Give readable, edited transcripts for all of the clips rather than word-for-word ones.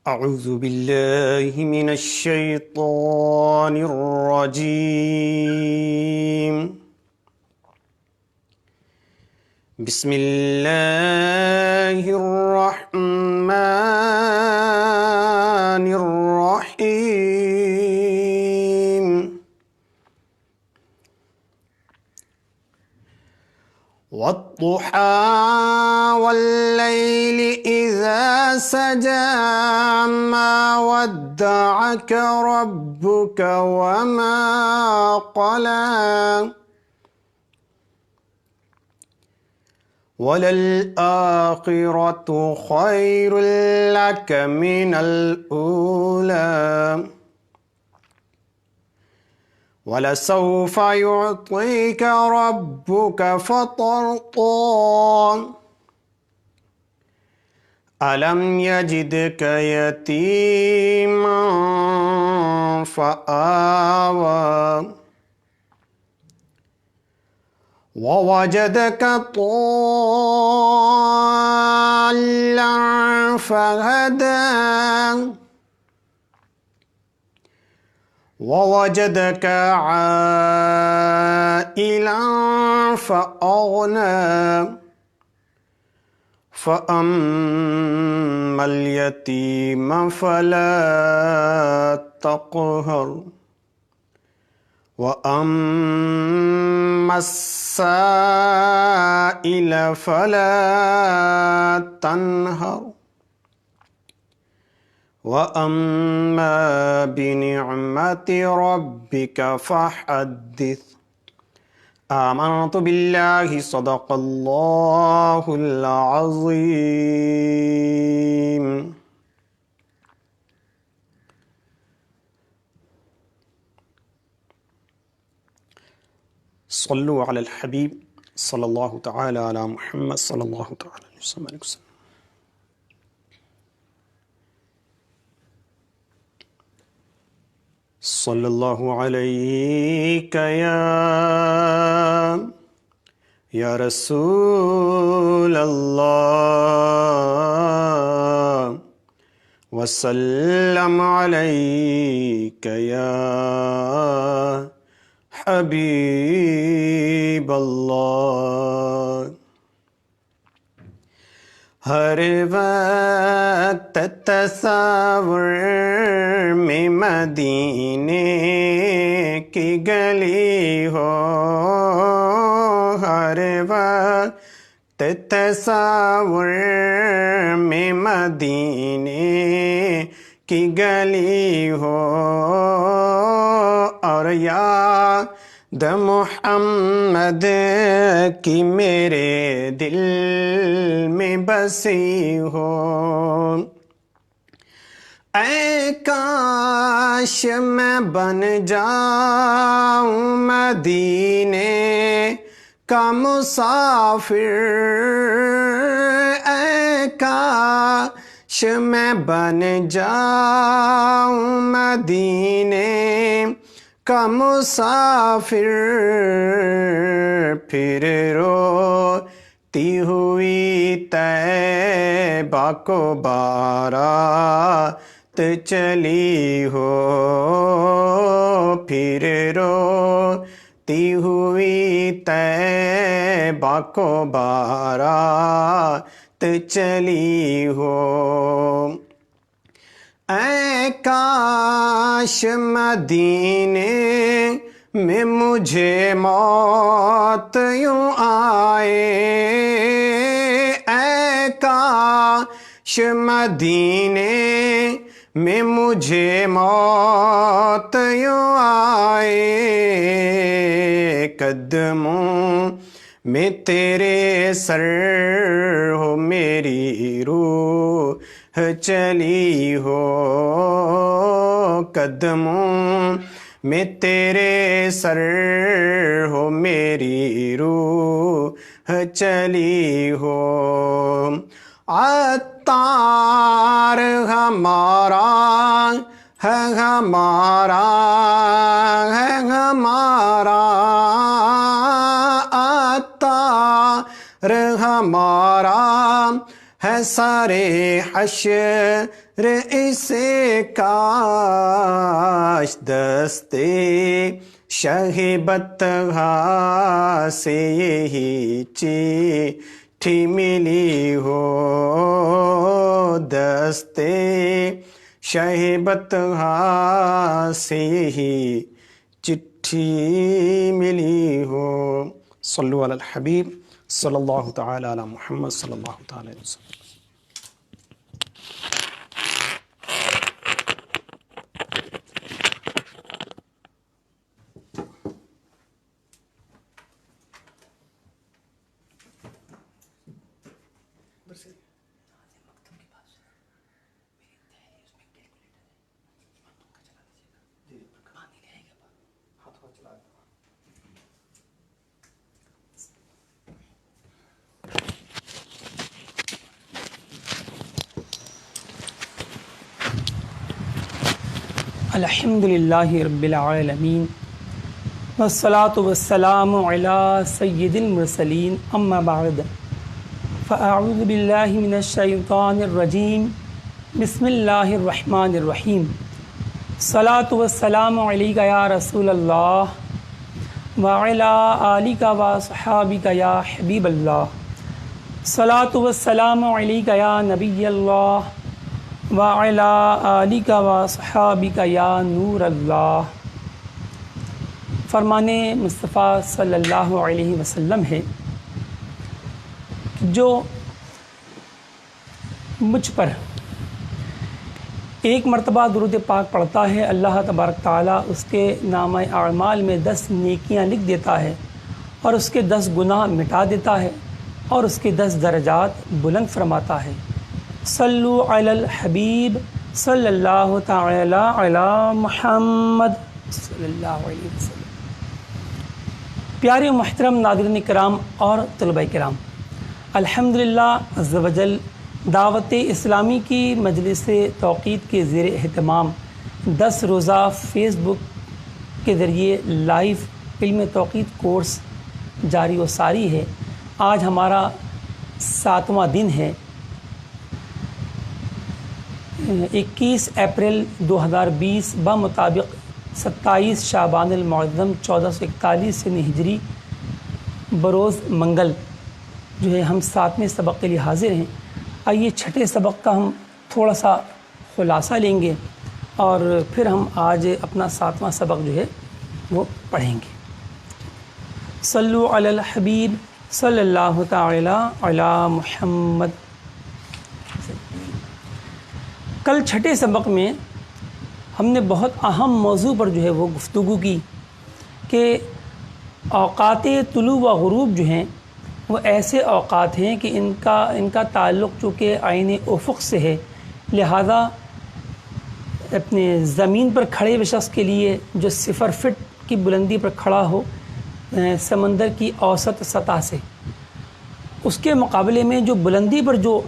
اعوذ باللہ من الشیطان الرجیم بسم اللہ الرحمن الرحیم والضحى والليل إذا سجى ما ودعك ربك وما قلى وللآخرة خير لك من الأولى وَلَسَوْفَ يُعْطِيكَ رَبُّكَ فَتَرْضَىٰ أَلَمْ يَجِدْكَ يَتِيمًا فَآوَىٰ وَوَجَدَكَ ضَالًّا فَهَدَىٰ وَوَجَدَكَ عَائِلًا فَأَغْنَىٰ فَأَمَّا الْيَتِيمَ فَلَا تَقْهَرْ وَأَمَّا السَّائِلَ فَلَا تَنْهَرْ وَأَمَّا بِنِعْمَةِ رَبِّكَ فَحَدِّثْ آمنت باللہ صدق اللہ العظیم. صلو علی الحبیب صلی اللہ تعالی علی محمد صلی اللہ تعالی علیہ وسلم. صلی اللہ علیک یا رسول اللہ وسلم علیک یا حبیب اللہ. ہر وقت تصور میں مدینے کی گلی ہو، ہر وقت تصور میں مدینے کی گلی ہو، اور یاد محمد کی میرے دل میں بسی ہو. اے کاش میں بن جاؤں مدینے کا مسافر، اے کاش میں بن جاؤں مدینے کا مسافر، پھر روتی ہوئی طیبہ کو بارات چلی ہو، پھر روتی ہوئی طیبہ کو بارات چلی ہو. اے کاش مدینے میں مجھے موت یوں آئے، اے کاش مدینے میں مجھے موت یوں آئے، قدموں میں تیرے سر ہو میری روح چلی ہو، قدموں میں تیرے سر ہو میری روح چلی ہو. عطار ہمارا ہے ہمارا ہے ہمارا، عطار ہمارا ہے سارے حشر اسے کاش دستے شہ بطحا سے یہی چٹھی ملی ہو، دستے شہ بطحا سے یہی چٹھی ملی ہو۔ صلو علی الحبیب صلی اللہ تعالی علی محمد صلی اللہ تعالی علیہ وسلم۔ الحمدللہ رب العالمین والصلاة والسلام علی سید المرسلین، اما بعد فاعوذ باللہ من الشیطان الرجیم، بسم اللہ الرحمن الرحیم۔ الصلاة والسلام علیک یا رسول اللہ وعلی آلک وصحابک یا حبیب اللہ۔ الصلاة والسلام علیک یا نبی اللہ وعلی آلک وصحابک یا نور اللہ۔ فرمان مصطفیٰ صلی اللہ علیہ وسلم ہے جو مجھ پر ایک مرتبہ درود پاک پڑھتا ہے، اللہ تبارک تعالیٰ اس کے نامہ اعمال میں 10 نیکیاں لکھ دیتا ہے اور اس کے 10 گناہ مٹا دیتا ہے اور اس کے 10 درجات بلند فرماتا ہے۔ صلو علی الحبیب صلی اللہ تعالی علی محمد صلی اللہ علیہ وسلم۔ پیارے و محترم ناظرین کرام اور طلباء کرام، الحمدللہ عز و جل دعوت اسلامی کی مجلس توقید کے زیر اہتمام 10 روزہ فیس بک کے ذریعے لائیو علم توقید کورس جاری و ساری ہے۔ آج ہمارا 7واں دن ہے، 21 اپریل 2020 بمطابق 27 شعبان المعظم 1441 ہجری بروز منگل جو ہے ہم 7ویں سبق کے لیے حاضر ہیں۔ آئیے چھٹے سبق کا ہم تھوڑا سا خلاصہ لیں گے اور پھر ہم آج اپنا 7واں سبق جو ہے وہ پڑھیں گے۔ صلو علی الحبیب صلی اللہ تعالی علی محمد۔ کل چھٹے سبق میں ہم نے بہت اہم موضوع پر جو ہے وہ گفتگو کی کہ اوقات طلوع و غروب جو ہیں وہ ایسے اوقات ہیں کہ ان کا تعلق چونکہ عین افق سے ہے، لہذا اپنے زمین پر کھڑے ہوئے شخص کے لیے جو 0 فٹ کی بلندی پر کھڑا ہو سمندر کی اوسط سطح سے، اس کے مقابلے میں جو بلندی پر جو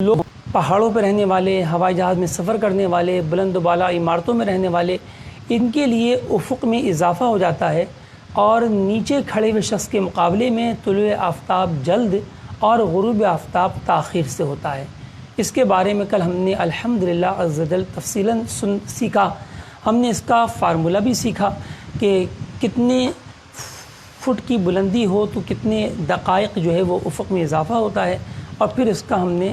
لوگ پہاڑوں پہ رہنے والے، ہوائی جہاز میں سفر کرنے والے، بلند و بالا عمارتوں میں رہنے والے، ان کے لیے افق میں اضافہ ہو جاتا ہے اور نیچے کھڑے ہوئے شخص کے مقابلے میں طلوع آفتاب جلد اور غروب آفتاب تاخیر سے ہوتا ہے۔ اس کے بارے میں کل ہم نے الحمدللہ عز و جل تفصیلاً سیکھا۔ ہم نے اس کا فارمولہ بھی سیکھا کہ کتنے فٹ کی بلندی ہو تو کتنے دقائق جو ہے وہ افق میں اضافہ ہوتا ہے، اور پھر اس کا ہم نے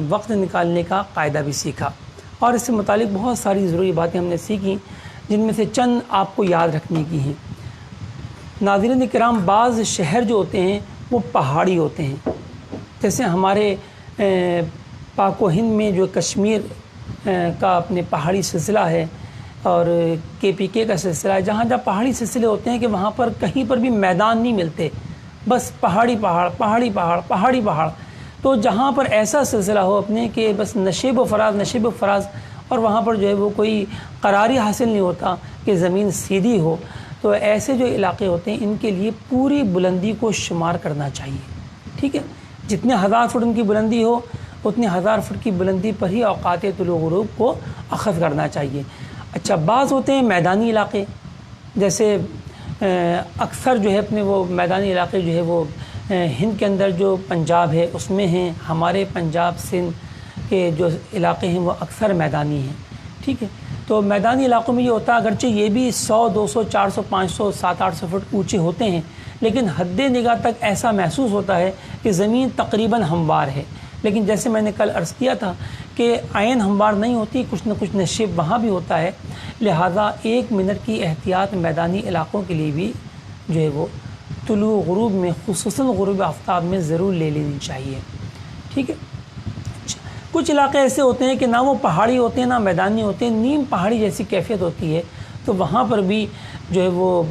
وقت نکالنے کا قاعدہ بھی سیکھا، اور اس سے متعلق بہت ساری ضروری باتیں ہم نے سیکھیں جن میں سے چند آپ کو یاد رکھنے کی ہیں۔ ناظرین کرام، بعض شہر جو ہوتے ہیں وہ پہاڑی ہوتے ہیں، جیسے ہمارے پاک و ہند میں جو کشمیر کا اپنے پہاڑی سلسلہ ہے اور KPK کا سلسلہ ہے، جہاں پہاڑی سلسلے ہوتے ہیں کہ وہاں پر کہیں پر بھی میدان نہیں ملتے، بس پہاڑی پہاڑ پہاڑی پہاڑ پہاڑی پہاڑ۔ تو جہاں پر ایسا سلسلہ ہو اپنے کہ بس نشیب و فراز اور وہاں پر جو ہے وہ کوئی قراری حاصل نہیں ہوتا کہ زمین سیدھی ہو، تو ایسے جو علاقے ہوتے ہیں ان کے لیے پوری بلندی کو شمار کرنا چاہیے، ٹھیک ہے؟ جتنے 1000 فٹ ان کی بلندی ہو اتنے 1000 فٹ کی بلندی پر ہی اوقات طلوع غروب کو اخذ کرنا چاہیے۔ اچھا، بعض ہوتے ہیں میدانی علاقے، جیسے اکثر جو ہے اپنے وہ میدانی علاقے جو ہے وہ ہند کے اندر جو پنجاب ہے اس میں ہیں، ہمارے پنجاب، سندھ، کہ جو علاقے ہیں وہ اکثر میدانی ہیں، ٹھیک ہے. تو میدانی علاقوں میں یہ ہوتا ہے، اگرچہ یہ بھی 100 200 400 500 700 800 فٹ اونچے ہوتے ہیں، لیکن حد نگاہ تک ایسا محسوس ہوتا ہے کہ زمین تقریباً ہموار ہے. لیکن جیسے میں نے کل عرض کیا تھا کہ عین ہموار نہیں ہوتی، کچھ نہ کچھ نشیب وہاں بھی ہوتا ہے. لہٰذا 1 منٹ کی احتیاط میدانی علاقوں کے لیے بھی جو ہے وہ طلوع غروب میں، خصوصاً غروب آفتاب میں ضرور لے لینی چاہیے، ٹھیک ہے. کچھ علاقے ایسے ہوتے ہیں کہ نہ وہ پہاڑی ہوتے ہیں نہ میدانی ہوتے ہیں، نیم پہاڑی جیسی کیفیت ہوتی ہے، تو وہاں پر بھی جو ہے وہ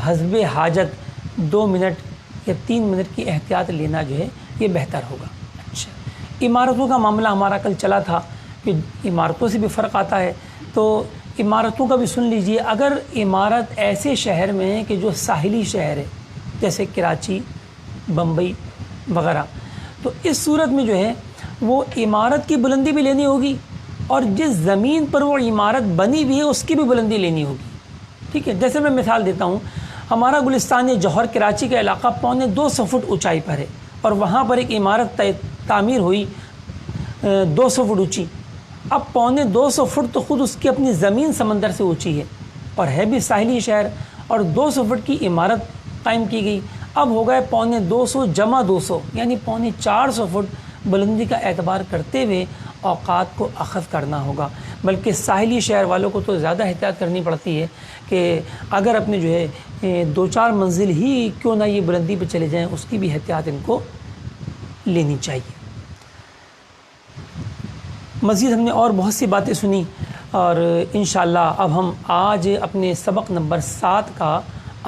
حسب حاجت 2 منٹ یا 3 منٹ کی احتیاط لینا جو ہے یہ بہتر ہوگا. اچھا، عمارتوں کا معاملہ ہمارا کل چلا تھا کہ عمارتوں سے بھی فرق آتا ہے، تو عمارتوں کا بھی سن لیجئے. اگر عمارت ایسے شہر میں ہے کہ جو ساحلی شہر ہے جیسے کراچی، بمبئی وغیرہ، تو اس صورت میں جو ہے وہ عمارت کی بلندی بھی لینی ہوگی، اور جس زمین پر وہ عمارت بنی ہوئی ہے اس کی بھی بلندی لینی ہوگی، ٹھیک ہے. جیسے میں مثال دیتا ہوں، ہمارا گلستان جوہر کراچی کا علاقہ 250 فٹ اونچائی پر ہے، اور وہاں پر ایک عمارت تعمیر ہوئی 200 فٹ اونچی. اب 250 فٹ تو خود اس کی اپنی زمین سمندر سے اونچی ہے، اور ہے بھی ساحلی شہر، اور 200 فٹ کی عمارت قائم کی گئی. اب ہو گئے 250 جمع 200 یعنی 450 فٹ بلندی کا اعتبار کرتے ہوئے اوقات کو اخذ کرنا ہوگا. بلکہ ساحلی شہر والوں کو تو زیادہ احتیاط کرنی پڑتی ہے کہ اگر اپنے جو ہے 2-4 منزل ہی کیوں نہ یہ بلندی پہ چلے جائیں، اس کی بھی احتیاط ان کو لینی چاہیے. مزید ہم نے اور بہت سی باتیں سنی، اور انشاءاللہ اب ہم آج اپنے سبق نمبر 7 کا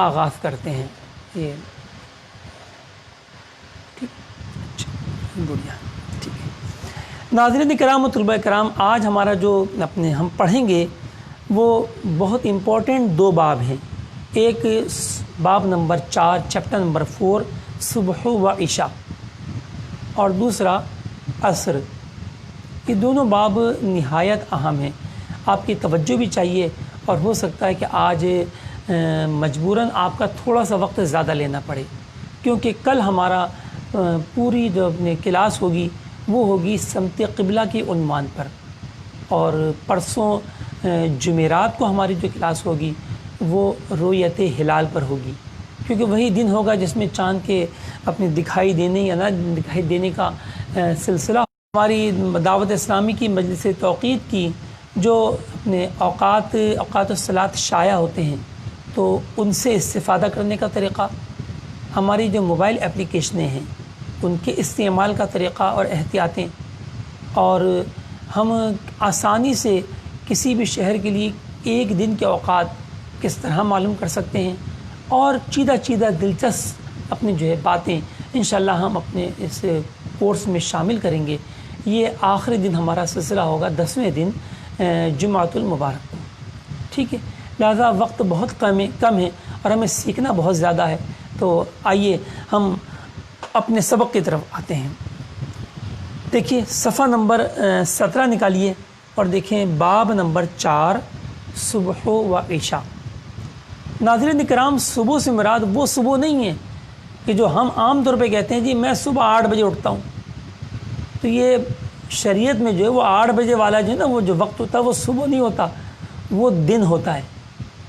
آغاز کرتے ہیں. یہ ٹھیک ہے. ناظرین کرام و طلباء کرام، آج ہمارا جو ہم پڑھیں گے وہ بہت امپورٹنٹ 2 باب ہیں. ایک باب نمبر 4 چیپٹر نمبر 4 صبح و عشاء، اور دوسرا عصر. یہ دونوں باب نہایت اہم ہیں، آپ کی توجہ بھی چاہیے، اور ہو سکتا ہے کہ آج مجبوراً آپ کا تھوڑا سا وقت زیادہ لینا پڑے، کیونکہ کل ہمارا پوری جو اپنی کلاس ہوگی وہ ہوگی سمت قبلہ کے عنوان پر، اور پرسوں جمعرات کو ہماری جو کلاس ہوگی وہ رؤیت ہلال پر ہوگی، کیونکہ وہی دن ہوگا جس میں چاند کے اپنے دکھائی دینے یا نہ دکھائی دینے کا سلسلہ. ہماری دعوت اسلامی کی مجلس توقیت کی جو اپنے اوقات الصلاۃ شائع ہوتے ہیں، تو ان سے استفادہ کرنے کا طریقہ، ہماری جو موبائل اپلیکیشنیں ہیں ان کے استعمال کا طریقہ اور احتیاطیں، اور ہم آسانی سے کسی بھی شہر کے لیے ایک دن کے اوقات کس طرح معلوم کر سکتے ہیں، اور چیدہ دلچسپ اپنی جو ہے باتیں انشاءاللہ ہم اپنے اس کورس میں شامل کریں گے. یہ آخری دن ہمارا سلسلہ ہوگا 10ویں دن جمعۃ المبارک کو، ٹھیک ہے. لہذا وقت بہت کم ہے اور ہمیں سیکھنا بہت زیادہ ہے. تو آئیے ہم اپنے سبق کی طرف آتے ہیں. دیکھیے صفحہ نمبر 17 نکالیے اور دیکھیں باب نمبر 4 صبح و عشاء. ناظرین کرام، صبح سے مراد وہ صبح نہیں ہے کہ جو ہم عام طور پہ کہتے ہیں جی میں صبح 8 بجے اٹھتا ہوں. تو یہ شریعت میں جو ہے وہ 8 بجے والا جو ہے نا وہ جو وقت ہوتا ہے وہ صبح نہیں ہوتا، وہ دن ہوتا ہے،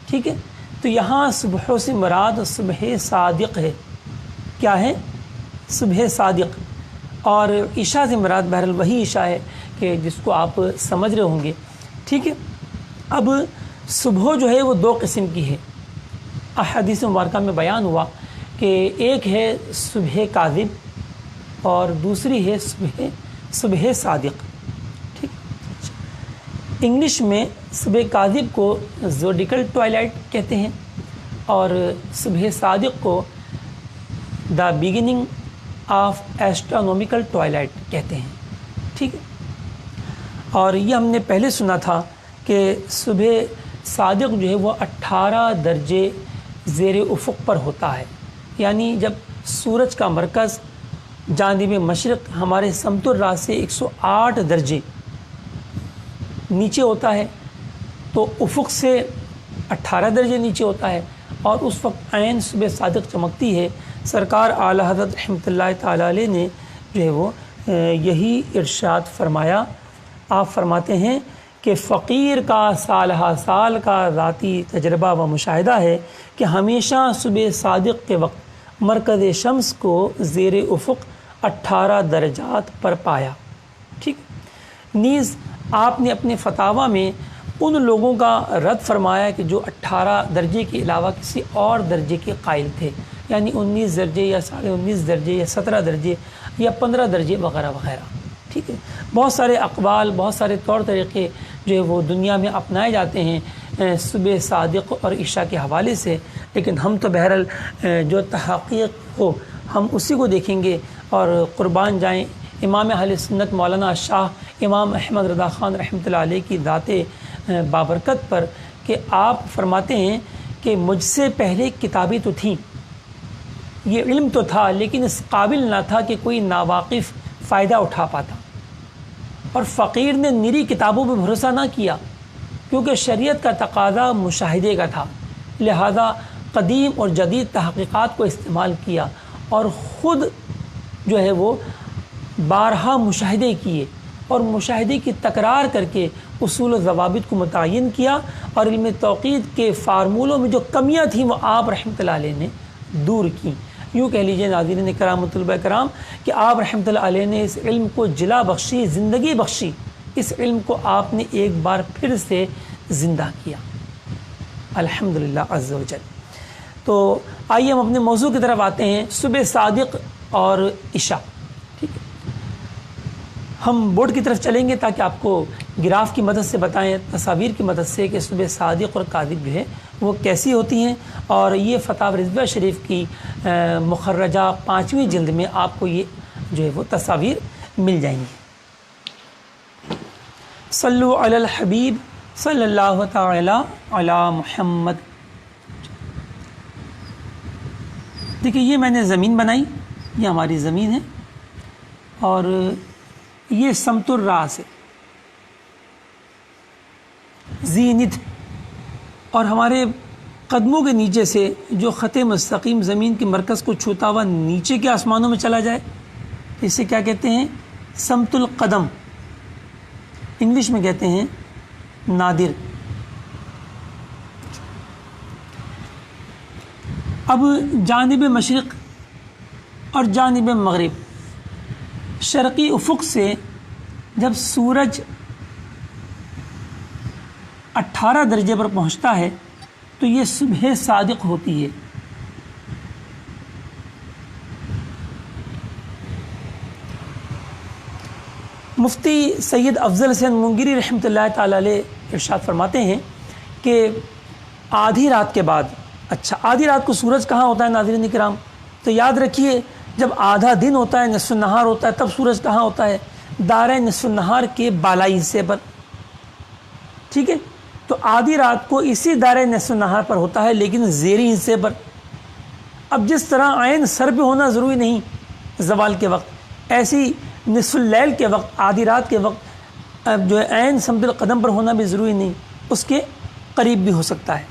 ٹھیک ہے. تو یہاں صبح سے مراد صبح صادق ہے. کیا ہے؟ صبح صادق. اور عشاء سے مراد بہرحال وہی عشاء ہے کہ جس کو آپ سمجھ رہے ہوں گے، ٹھیک ہے. اب صبح جو ہے وہ 2 قسم کی ہے. احادیث مبارکہ میں بیان ہوا کہ ایک ہے صبح کاذب اور دوسری ہے صبح صادق، ٹھیک. انگلش میں صبح کاذب کو زوڈیکل ٹوائلائٹ کہتے ہیں، اور صبح صادق کو the beginning of astronomical twilight کہتے ہیں، ٹھیک ہے. اور یہ ہم نے پہلے سنا تھا کہ صبح صادق جو ہے وہ 18 درجے زیر افق پر ہوتا ہے. یعنی جب سورج کا مرکز جانب مشرق ہمارے سمت الراہ سے 108 درجے نیچے ہوتا ہے، تو افق سے 18 درجے نیچے ہوتا ہے، اور اس وقت عین صبح صادق چمکتی ہے. سرکار اعلیٰ حضرت رحمۃ اللہ تعالیٰ علیہ نے جو ہے وہ یہی ارشاد فرمایا. آپ فرماتے ہیں کہ فقیر کا سالہ سال کا ذاتی تجربہ و مشاہدہ ہے کہ ہمیشہ صبح صادق کے وقت مرکز شمس کو زیر افق 18 درجات پر پایا. ٹھیک. نیز آپ نے اپنے فتاویٰ میں ان لوگوں کا رد فرمایا کہ جو 18 درجے کے علاوہ کسی اور درجے کے قائل تھے، یعنی 19 درجے یا 19.5 درجے یا 17 درجے یا 15 درجے وغیرہ وغیرہ. ٹھیک ہے. بہت سارے اقوال، بہت سارے طور طریقے جو ہے وہ دنیا میں اپنائے جاتے ہیں صبح صادق اور عشاء کے حوالے سے، لیکن ہم تو بہرحال جو تحقیق ہو ہم اسی کو دیکھیں گے. اور قربان جائیں امام اہل سنت مولانا شاہ امام احمد رضا خان رحمۃ اللہ علیہ کی ذات بابرکت پر کہ آپ فرماتے ہیں کہ مجھ سے پہلے کتابیں تو تھیں، یہ علم تو تھا، لیکن اس قابل نہ تھا کہ کوئی ناواقف فائدہ اٹھا پاتا. اور فقیر نے نری کتابوں پہ بھروسہ نہ کیا کیونکہ شریعت کا تقاضا مشاہدے کا تھا، لہذا قدیم اور جدید تحقیقات کو استعمال کیا اور خود جو ہے وہ بارہا مشاہدے کیے اور مشاہدے کی تکرار کر کے اصول و ضوابط کو متعین کیا، اور علم توقید کے فارمولوں میں جو کمیاں تھیں وہ آپ رحمۃ اللہ علیہ نے دور کی. یوں کہہ لیجیے ناظرین کرام طلباء کرام کہ آپ رحمۃ اللہ علیہ نے اس علم کو جلا بخشی، زندگی بخشی. اس علم کو آپ نے ایک بار پھر سے زندہ کیا، الحمدللہ عز و جل. تو آئیے ہم اپنے موضوع کی طرف آتے ہیں، صبح صادق اور عشاء. ٹھیک ہے. ہم بورڈ کی طرف چلیں گے تاکہ آپ کو گراف کی مدد سے بتائیں، تصاویر کی مدد سے کہ صبح صادق اور کاذب جو ہے وہ کیسی ہوتی ہیں. اور یہ فتاوی رضویہ شریف کی مخرجہ 5ویں جلد میں آپ کو یہ جو ہے وہ تصاویر مل جائیں گی. صلو علی الحبیب صلی اللہ تعالی علی محمد. دیکھیے یہ میں نے زمین بنائی، یہ ہماری زمین ہے اور یہ سمت الراس ہے، زینت، اور ہمارے قدموں کے نیچے سے جو خط مستقیم زمین کے مرکز کو چھوتا ہوا نیچے کے آسمانوں میں چلا جائے اسے کیا کہتے ہیں؟ سمت القدم، انگلش میں کہتے ہیں نادر. اب جانب مشرق اور جانب مغرب، شرقی افق سے جب سورج 18 درجے پر پہنچتا ہے تو یہ صبح صادق ہوتی ہے. مفتی سید افضل حسین منگری رحمۃ اللہ تعالی علیہ ارشاد فرماتے ہیں کہ آدھی رات کے بعد، اچھا آدھی رات کو سورج کہاں ہوتا ہے ناظرین کرام؟ تو یاد رکھیے جب آدھا دن ہوتا ہے، نصف النہار ہوتا ہے، تب سورج کہاں ہوتا ہے؟ دائرۂ نصف النہار کے بالائی حصے پر. ٹھیک ہے. تو آدھی رات کو اسی دائرۂ نصف النہار پر ہوتا ہے لیکن زیریں حصے پر. اب جس طرح عین سر پہ ہونا ضروری نہیں زوال کے وقت، ایسی نصف اللیل کے وقت، آدھی رات کے وقت جو ہے عین سمت القدم پر ہونا بھی ضروری نہیں، اس کے قریب بھی ہو سکتا ہے.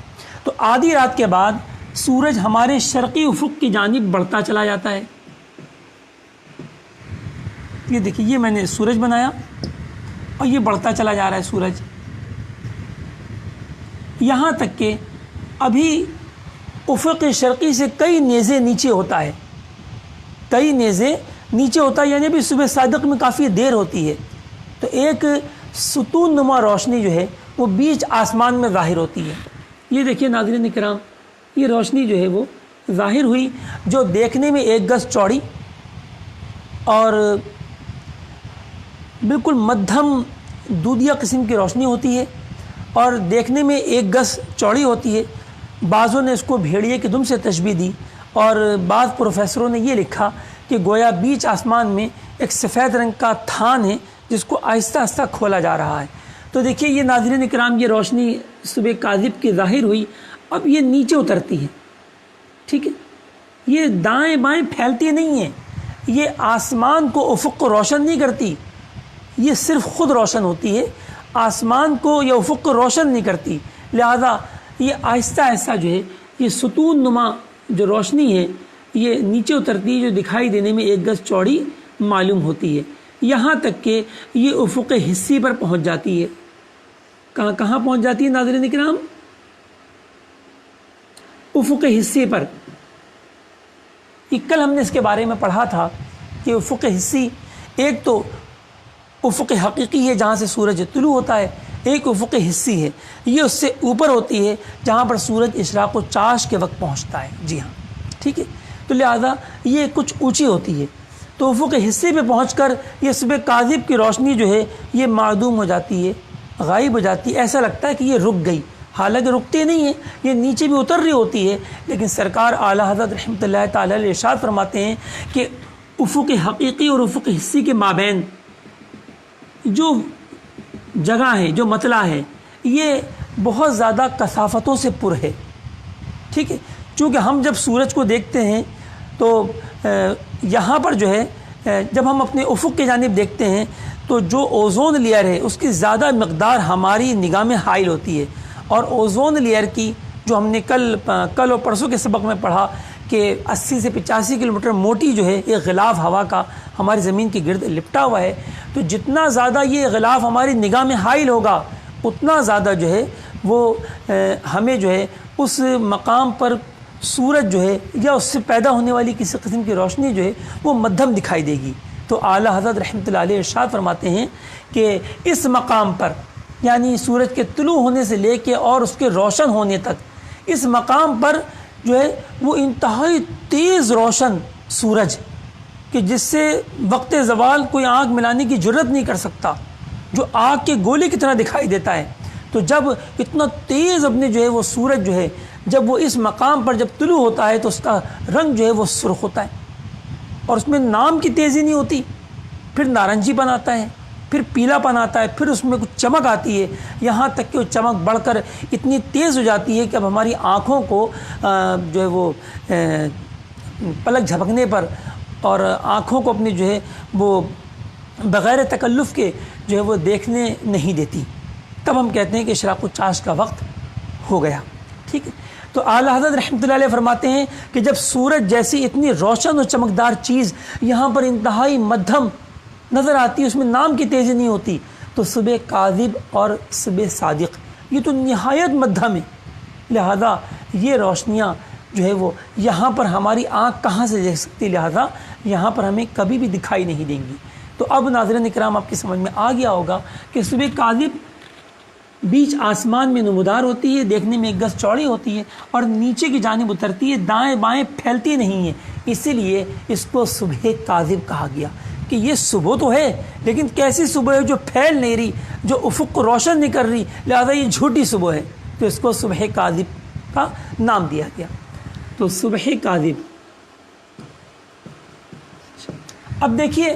تو آدھی رات کے بعد سورج ہمارے شرقی افق کی جانب بڑھتا چلا جاتا ہے. یہ دیکھیے یہ میں نے سورج بنایا اور یہ بڑھتا چلا جا رہا ہے سورج، یہاں تک کہ ابھی افق شرقی سے کئی نیزے نیچے ہوتا ہے، کئی نیزے نیچے ہوتا ہے، یعنی ابھی صبح صادق میں کافی دیر ہوتی ہے. تو ایک ستون نما روشنی جو ہے وہ بیچ آسمان میں ظاہر ہوتی ہے. یہ دیکھیے ناظرین کرام، یہ روشنی جو ہے وہ ظاہر ہوئی جو دیکھنے میں 1 گز چوڑی اور بالکل مدھم دودھیا قسم کی روشنی ہوتی ہے اور دیکھنے میں 1 گز چوڑی ہوتی ہے. بعضوں نے اس کو بھیڑیے کی دم سے تشبیہ دی اور بعض پروفیسروں نے یہ لکھا کہ گویا بیچ آسمان میں ایک سفید رنگ کا تھان ہے جس کو آہستہ آہستہ کھولا جا رہا ہے. تو دیکھیے یہ ناظرین کرام یہ روشنی صبح کاذب کی ظاہر ہوئی، اب یہ نیچے اترتی ہے. ٹھیک ہے. یہ دائیں بائیں پھیلتی نہیں ہے، یہ آسمان کو افق کو روشن نہیں کرتی، یہ صرف خود روشن ہوتی ہے، آسمان کو یا افق کو روشن نہیں کرتی. لہذا یہ آہستہ آہستہ جو ہے یہ ستون نما جو روشنی ہے یہ نیچے اترتی ہے، جو دکھائی دینے میں 1 گز چوڑی معلوم ہوتی ہے. یہاں تک کہ یہ افق حصی پر پہنچ جاتی ہے. کہاں پہنچ جاتی ہے ناظرین کرام؟ افق حصی پر. کل ہم نے اس کے بارے میں پڑھا تھا کہ افق حصی ایک تو افق حقیقی ہے جہاں سے سورج طلوع ہوتا ہے، ایک افق حصی ہے یہ اس سے اوپر ہوتی ہے جہاں پر سورج اشراق و چاش کے وقت پہنچتا ہے. جی ہاں ٹھیک ہے. تو لہذا یہ کچھ اونچی ہوتی ہے. تو افق حصے پہ پہنچ کر یہ صبح کاذب کی روشنی جو ہے یہ معدوم ہو جاتی ہے، غائب ہو جاتی ہے. ایسا لگتا ہے کہ یہ رک گئی، حالانکہ رکتے نہیں ہیں، یہ نیچے بھی اتر رہی ہوتی ہے. لیکن سرکار اعلیٰ حضرت رحمۃ اللہ تعالی علیہ ارشاد فرماتے ہیں کہ افق حقیقی اور افق حصی کے مابین جو جگہ ہے، جو مطلع ہے، یہ بہت زیادہ کثافتوں سے پر ہے. ٹھیک ہے. چونکہ ہم جب سورج کو دیکھتے ہیں تو یہاں پر جو ہے جب ہم اپنے افق کی جانب دیکھتے ہیں تو جو اوزون لیئر ہے اس کی زیادہ مقدار ہماری نگاہ میں حائل ہوتی ہے. اور اوزون لیئر کی جو ہم نے کل اور پرسوں کے سبق میں پڑھا کہ 80 سے 85 کلومیٹر موٹی جو ہے یہ غلاف ہوا کا ہماری زمین کے گرد لپٹا ہوا ہے. تو جتنا زیادہ یہ غلاف ہماری نگاہ میں حائل ہوگا اتنا زیادہ جو ہے وہ ہمیں جو ہے اس مقام پر سورج جو ہے یا اس سے پیدا ہونے والی کسی قسم کی روشنی جو ہے وہ مدھم دکھائی دے گی. تو اعلیٰ حضرت رحمۃ اللہ علیہ ارشاد فرماتے ہیں کہ اس مقام پر، یعنی سورج کے طلوع ہونے سے لے کے اور اس کے روشن ہونے تک، اس مقام پر جو ہے وہ انتہائی تیز روشن سورج کہ جس سے وقت زوال کوئی آنکھ ملانے کی جرت نہیں کر سکتا، جو آگ کے گولے کی طرح دکھائی دیتا ہے. تو جب اتنا تیز اپنے جو ہے وہ سورج جو ہے جب وہ اس مقام پر جب طلوع ہوتا ہے تو اس کا رنگ جو ہے وہ سرخ ہوتا ہے اور اس میں نام کی تیزی نہیں ہوتی، پھر نارنجی پن آتا ہے، پھر پیلا پن آتا ہے، پھر اس میں کچھ چمک آتی ہے، یہاں تک کہ وہ چمک بڑھ کر اتنی تیز ہو جاتی ہے کہ اب ہماری آنکھوں کو جو ہے وہ پلک جھپکنے پر اور آنکھوں کو اپنی جو ہے وہ بغیر تکلف کے جو ہے وہ دیکھنے نہیں دیتی. تب ہم کہتے ہیں کہ اشراق و چاش کا وقت ہو گیا. ٹھیک ہے. تو اعلیٰ حضرت رحمۃ اللہ علیہ فرماتے ہیں کہ جب سورج جیسی اتنی روشن اور چمکدار چیز یہاں پر انتہائی مدھم نظر آتی ہے، اس میں نام کی تیزی نہیں ہوتی، تو صبح کاذب اور صبح صادق یہ تو نہایت مدھم ہے. لہذا یہ روشنیاں جو ہے وہ یہاں پر ہماری آنکھ کہاں سے دیکھ سکتی، لہذا یہاں پر ہمیں کبھی بھی دکھائی نہیں دیں گی. تو اب ناظرین کرام آپ کی سمجھ میں آ گیا ہوگا کہ صبح کاذب بیچ آسمان میں نمودار ہوتی ہے، دیکھنے میں 1 گز چوڑی ہوتی ہے اور نیچے کی جانب اترتی ہے، دائیں بائیں پھیلتی نہیں ہے. اسی لیے اس کو صبح کاذب کہا گیا کہ یہ صبح تو ہے لیکن کیسی صبح ہے جو پھیل نہیں رہی، جو افق کو روشن نہیں کر رہی، لہذا یہ جھوٹی صبح ہے. تو اس کو صبح کاذب کا نام دیا گیا. تو صبح کاذب. اب دیکھیے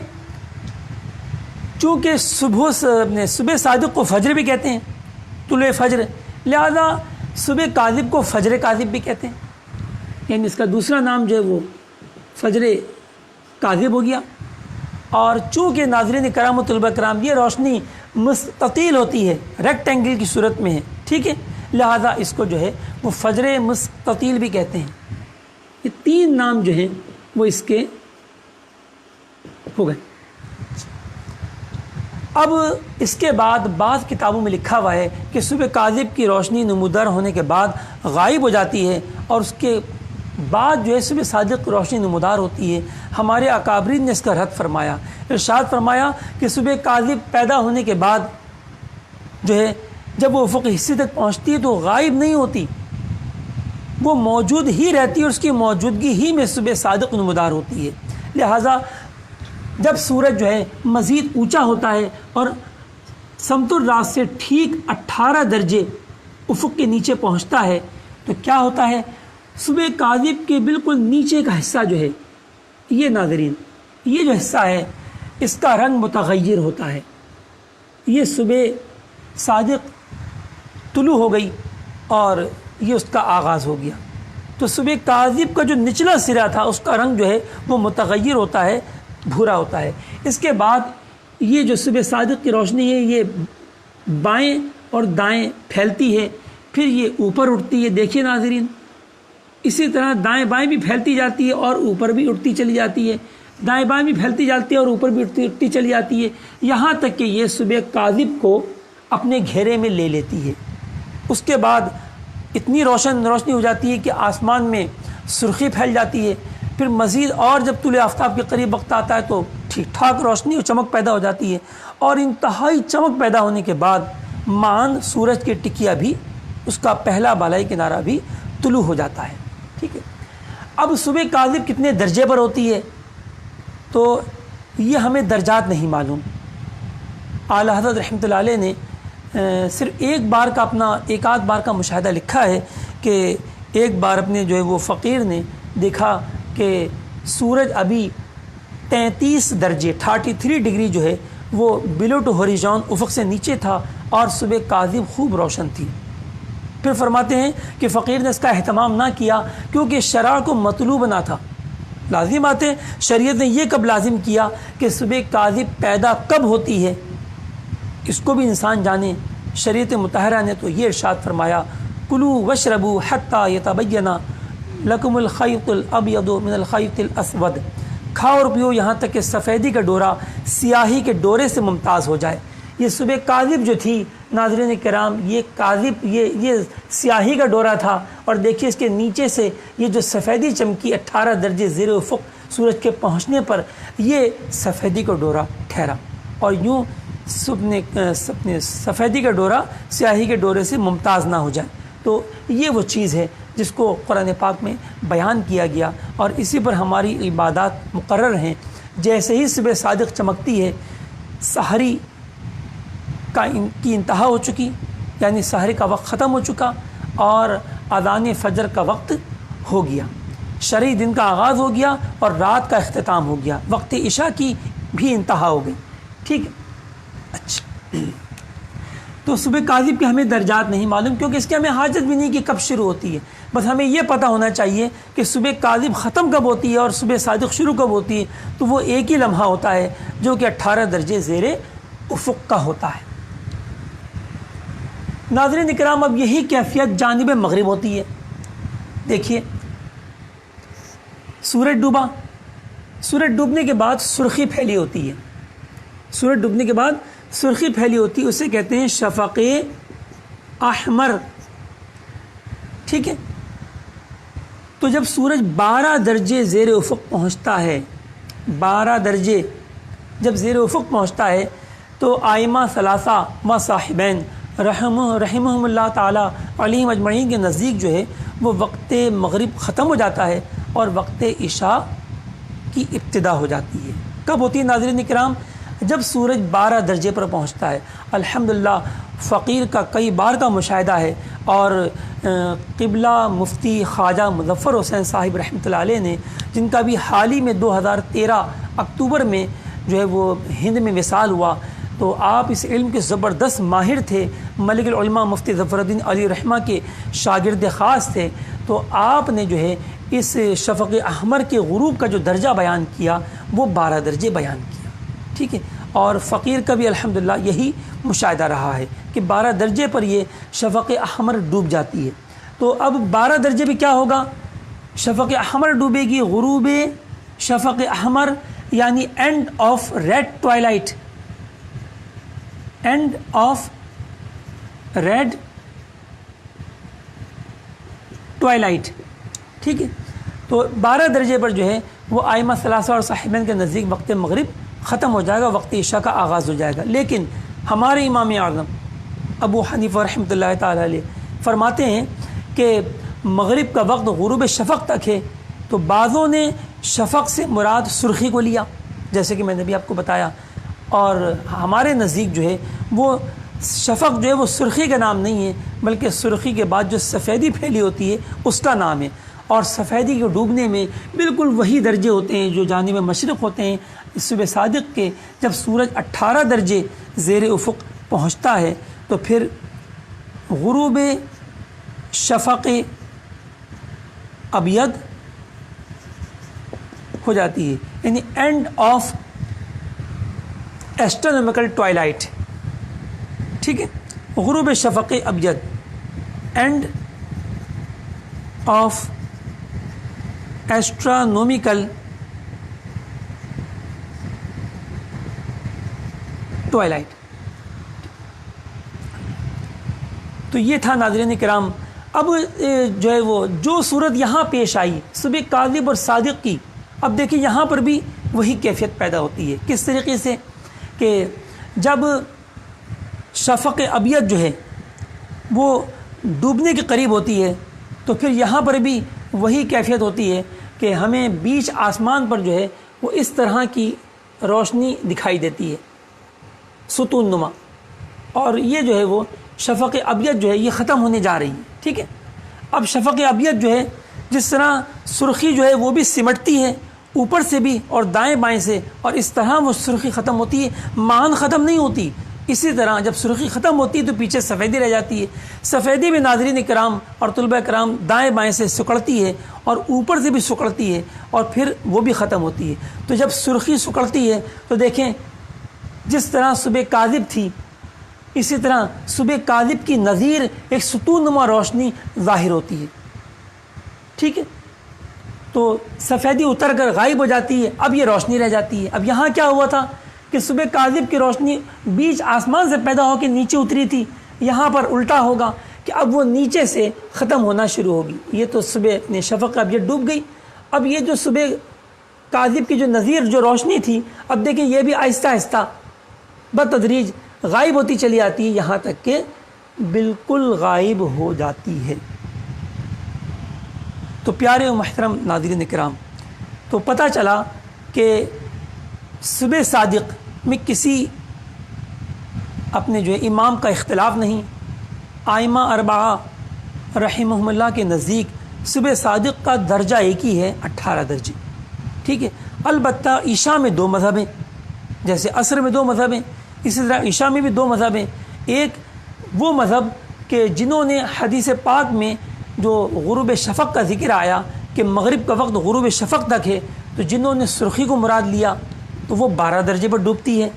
چونکہ صبح صادق کو فجر بھی کہتے ہیں، طلوع فجر، لہذا صبح کاذب کو فجر کاذب بھی کہتے ہیں، یعنی اس کا دوسرا نام جو ہے وہ فجر کاذب ہو گیا. اور چونکہ ناظرین کرام و طلبہ کرام یہ روشنی مستطیل ہوتی ہے، ریکٹینگل کی صورت میں ہے، ٹھیک ہے، لہذا اس کو جو ہے وہ فجر مستطیل بھی کہتے ہیں. یہ 3 نام جو ہیں وہ اس کے ہو گئے. اب اس کے بعد بعض کتابوں میں لکھا ہوا ہے کہ صبح کاذب کی روشنی نمودار ہونے کے بعد غائب ہو جاتی ہے اور اس کے بعد جو ہے صبح صادق روشنی نمودار ہوتی ہے. ہمارے اکابرین نے اس کا رد فرمایا، ارشاد فرمایا کہ صبح کاذب پیدا ہونے کے بعد جو ہے جب وہ افق حصے تک پہنچتی ہے تو غائب نہیں ہوتی، وہ موجود ہی رہتی ہے اور اس کی موجودگی ہی میں صبح صادق نمودار ہوتی ہے. لہٰذا جب سورج جو ہے مزید اونچا ہوتا ہے اور سمت الراس سے ٹھیک 18 درجے افق کے نیچے پہنچتا ہے تو کیا ہوتا ہے، صبح کاذب کے بالکل نیچے کا حصہ جو ہے یہ ناظرین یہ جو حصہ ہے اس کا رنگ متغیر ہوتا ہے. یہ صبح صادق طلوع ہو گئی اور یہ اس کا آغاز ہو گیا. تو صبح کاذب کا جو نچلا سرا تھا اس کا رنگ جو ہے وہ متغیر ہوتا ہے، بھورا ہوتا ہے. اس کے بعد یہ جو صبح صادق کی روشنی ہے یہ بائیں اور دائیں پھیلتی ہے، پھر یہ اوپر اٹھتی ہے. دیکھیے ناظرین اسی طرح دائیں بائیں بھی پھیلتی جاتی ہے اور اوپر بھی اٹھتی چلی جاتی ہے. دائیں بائیں بھی پھیلتی جاتی ہے اور اوپر بھی اٹھتی چلی جاتی ہے، یہاں تک کہ یہ صبح کاذب کو اپنے گھیرے میں لے لیتی ہے۔ اس کے بعد اتنی روشنی ہو جاتی ہے کہ آسمان میں سرخی پھیل جاتی ہے۔ پھر مزید اور جب طلوع آفتاب کے قریب وقت آتا ہے تو ٹھیک ٹھاک روشنی اور چمک پیدا ہو جاتی ہے، اور انتہائی چمک پیدا ہونے کے بعد مان سورج کے ٹکیا بھی، اس کا پہلا بالائی کنارہ بھی طلوع ہو جاتا ہے۔ ٹھیک ہے، اب صبح کاذب کتنے درجے پر ہوتی ہے تو یہ ہمیں درجات نہیں معلوم۔ اعلیٰ حضرت رحمۃ اللہ علیہ نے صرف ایک آدھ بار کا مشاہدہ لکھا ہے کہ ایک بار اپنے جو ہے وہ فقیر نے دیکھا کہ سورج ابھی 33 درجے 33 ڈگری جو ہے وہ بلو ٹو ہوریزون افق سے نیچے تھا، اور صبح کاذب خوب روشن تھی۔ پھر فرماتے ہیں کہ فقیر نے اس کا اہتمام نہ کیا کیونکہ شرع کو مطلوب نہ تھا۔ لازم بات ہے، شریعت نے یہ کب لازم کیا کہ صبح کاذب پیدا کب ہوتی ہے، اس کو بھی انسان جانے۔ شریعت مطہرہ نے تو یہ ارشاد فرمایا، کلوا واشربوا حتی یتبین لکم الخیط الابیض من الخیط الاسود، کھاؤ اور پیو یہاں تک کہ سفیدی کا ڈورا سیاہی کے ڈورے سے ممتاز ہو جائے۔ یہ صبح کاذب جو تھی ناظرین کرام، یہ کاذب یہ سیاہی کا ڈورا تھا، اور دیکھیے اس کے نیچے سے یہ جو سفیدی چمکی 18 درجے زیر افق سورج کے پہنچنے پر یہ سفیدی کا ڈورا ٹھہرا، اور یوں سفیدی کا ڈورا سیاہی کے ڈورے سے ممتاز نہ ہو جائے۔ تو یہ وہ چیز ہے جس کو قرآن پاک میں بیان کیا گیا، اور اسی پر ہماری عبادات مقرر ہیں۔ جیسے ہی صبح صادق چمکتی ہے، سحری کی انتہا ہو چکی، یعنی سحری کا وقت ختم ہو چکا، اور اذان فجر کا وقت ہو گیا، شرعی دن کا آغاز ہو گیا، اور رات کا اختتام ہو گیا، وقت عشاء کی بھی انتہا ہو گئی۔ ٹھیک ہے، اچھا، تو صبح کاذب کے ہمیں درجات نہیں معلوم، کیونکہ اس کی ہمیں حاجت بھی نہیں کہ کب شروع ہوتی ہے، بس ہمیں یہ پتہ ہونا چاہیے کہ صبح کاذب ختم کب ہوتی ہے اور صبح صادق شروع کب ہوتی ہے، تو وہ ایک ہی لمحہ ہوتا ہے جو کہ 18 درجے زیر افق کا ہوتا ہے۔ ناظرین اکرام، اب یہی کیفیت جانب مغرب ہوتی ہے۔ دیکھیے، سورج ڈوبا، سورج ڈوبنے کے بعد سرخی پھیلی ہوتی ہے، سورج ڈوبنے کے بعد سرخی پھیلی ہوتی ہے، اسے کہتے ہیں شفق احمر۔ ٹھیک ہے، تو جب سورج 12 درجے زیر افق پہنچتا ہے، 12 درجے جب زیر افق پہنچتا ہے، تو آئمہ ثلاثہ و صاحبین رحمہم اللہ تعالی علیہم اجمعین کے نزدیک جو ہے وہ وقت مغرب ختم ہو جاتا ہے اور وقت عشاء کی ابتدا ہو جاتی ہے۔ کب ہوتی ہے ناظرین اکرام؟ جب سورج 12 درجے پر پہنچتا ہے۔ الحمدللہ فقیر کا کئی بار کا مشاہدہ ہے، اور قبلہ مفتی خواجہ مظفر حسین صاحب رحمۃ اللہ علیہ نے، جن کا بھی حال ہی میں 2013 اکتوبر میں جو ہے وہ ہند میں وصال ہوا، تو آپ اس علم کے زبردست ماہر تھے، ملک العلماء مفتی ظفر الدین علی رحمہ کے شاگرد خاص تھے۔ تو آپ نے جو ہے اس شفق احمر کے غروب کا جو درجہ بیان کیا وہ 12 درجے بیان کیا۔ ٹھیک ہے، اور فقیر کا بھی الحمدللہ یہی مشاہدہ رہا ہے کہ 12 درجے پر یہ شفق احمر ڈوب جاتی ہے۔ تو اب 12 درجے پہ کیا ہوگا؟ شفق احمر ڈوبے گی، غروب شفق احمر یعنی end of red twilight, end of red twilight. ٹھیک ہے، تو 12 درجے پر جو ہے وہ آئمہ ثلاثہ اور صاحبین کے نزدیک وقت مغرب ختم ہو جائے گا، وقت عشاء کا آغاز ہو جائے گا۔ لیکن ہمارے امام اعظم ابو حنیفہ رحمۃ اللہ تعالی علیہ فرماتے ہیں کہ مغرب کا وقت غروب شفق تک ہے، تو بعضوں نے شفق سے مراد سرخی کو لیا، جیسے کہ میں نے بھی آپ کو بتایا، اور ہمارے نزدیک جو ہے وہ شفق جو ہے وہ سرخی کا نام نہیں ہے، بلکہ سرخی کے بعد جو سفیدی پھیلی ہوتی ہے اس کا نام ہے، اور سفیدی کے ڈوبنے میں بالکل وہی درجے ہوتے ہیں جو جانب مشرق ہوتے ہیں۔ صبح صادق کے جب سورج 18 درجے زیر افق پہنچتا ہے تو پھر غروب شفق ابیض ہو جاتی ہے، یعنی اینڈ آف ایسٹرونومیکل ٹوائلائٹ۔ ٹھیک ہے، غروب شفق ابیض، اینڈ آف ایسٹرونومیکل ٹوائلائٹ. تو یہ تھا ناظرین کرام. اب جو ہے وہ جو صورت یہاں پیش آئی صبح کاذب اور صادق کی، اب دیکھیں یہاں پر بھی وہی کیفیت پیدا ہوتی ہے. کس طریقے سے کہ جب شفق ابیض جو ہے وہ ڈوبنے کے قریب ہوتی ہے تو پھر یہاں پر بھی وہی کیفیت ہوتی ہے کہ ہمیں بیچ آسمان پر جو ہے وہ اس طرح کی روشنی دکھائی دیتی ہے ستون نما. اور یہ جو ہے وہ شفق ابیض جو ہے یہ ختم ہونے جا رہی ہے. ٹھیک ہے. اب شفق ابیض جو ہے جس طرح سرخی جو ہے وہ بھی سمٹتی ہے اوپر سے بھی اور دائیں بائیں سے، اور اس طرح وہ سرخی ختم ہوتی ہے، مان ختم نہیں ہوتی. اسی طرح جب سرخی ختم ہوتی ہے تو پیچھے سفیدی رہ جاتی ہے. سفیدی بھی ناظرین کرام اور طلبہ کرام دائیں بائیں سے سکڑتی ہے اور اوپر سے بھی سکڑتی ہے اور پھر وہ بھی ختم ہوتی ہے. تو جب سرخی سکڑتی ہے تو دیکھیں جس طرح صبح کاذب تھی اسی طرح صبح کاذب کی نظیر ایک ستون نما روشنی ظاہر ہوتی ہے. ٹھیک ہے. تو سفیدی اتر کر غائب ہو جاتی ہے، اب یہ روشنی رہ جاتی ہے. اب یہاں کیا ہوا تھا کہ صبح کاذب کی روشنی بیچ آسمان سے پیدا ہو کے نیچے اتری تھی، یہاں پر الٹا ہوگا کہ اب وہ نیچے سے ختم ہونا شروع ہوگی. یہ تو صبح نے شفق اب یہ ڈوب گئی. اب یہ جو صبح کاذب کی جو نظیر جو روشنی تھی اب دیکھیں یہ بھی آہستہ آہستہ بتدریج غائب ہوتی چلی آتی ہے یہاں تک کہ بالکل غائب ہو جاتی ہے. تو پیارے و محترم ناظرین کرام، تو پتہ چلا کہ صبح صادق میں کسی اپنے جو ہے امام کا اختلاف نہیں. آئمہ اربعہ رحمہم اللہ کے نزدیک صبح صادق کا درجہ ایک ہی ہے، 18 درجے. ٹھیک ہے. البتہ عشاء میں 2 مذہب ہیں، جیسے عصر میں 2 مذہب ہیں، اسی طرح عشاء میں بھی 2 مذہب ہیں. ایک وہ مذہب کہ جنہوں نے حدیث پاک میں جو غروب شفق کا ذکر آیا کہ مغرب کا وقت غروب شفق تک ہے، تو جنہوں نے سرخی کو مراد لیا تو وہ 12 درجے پر ڈوبتی ہے.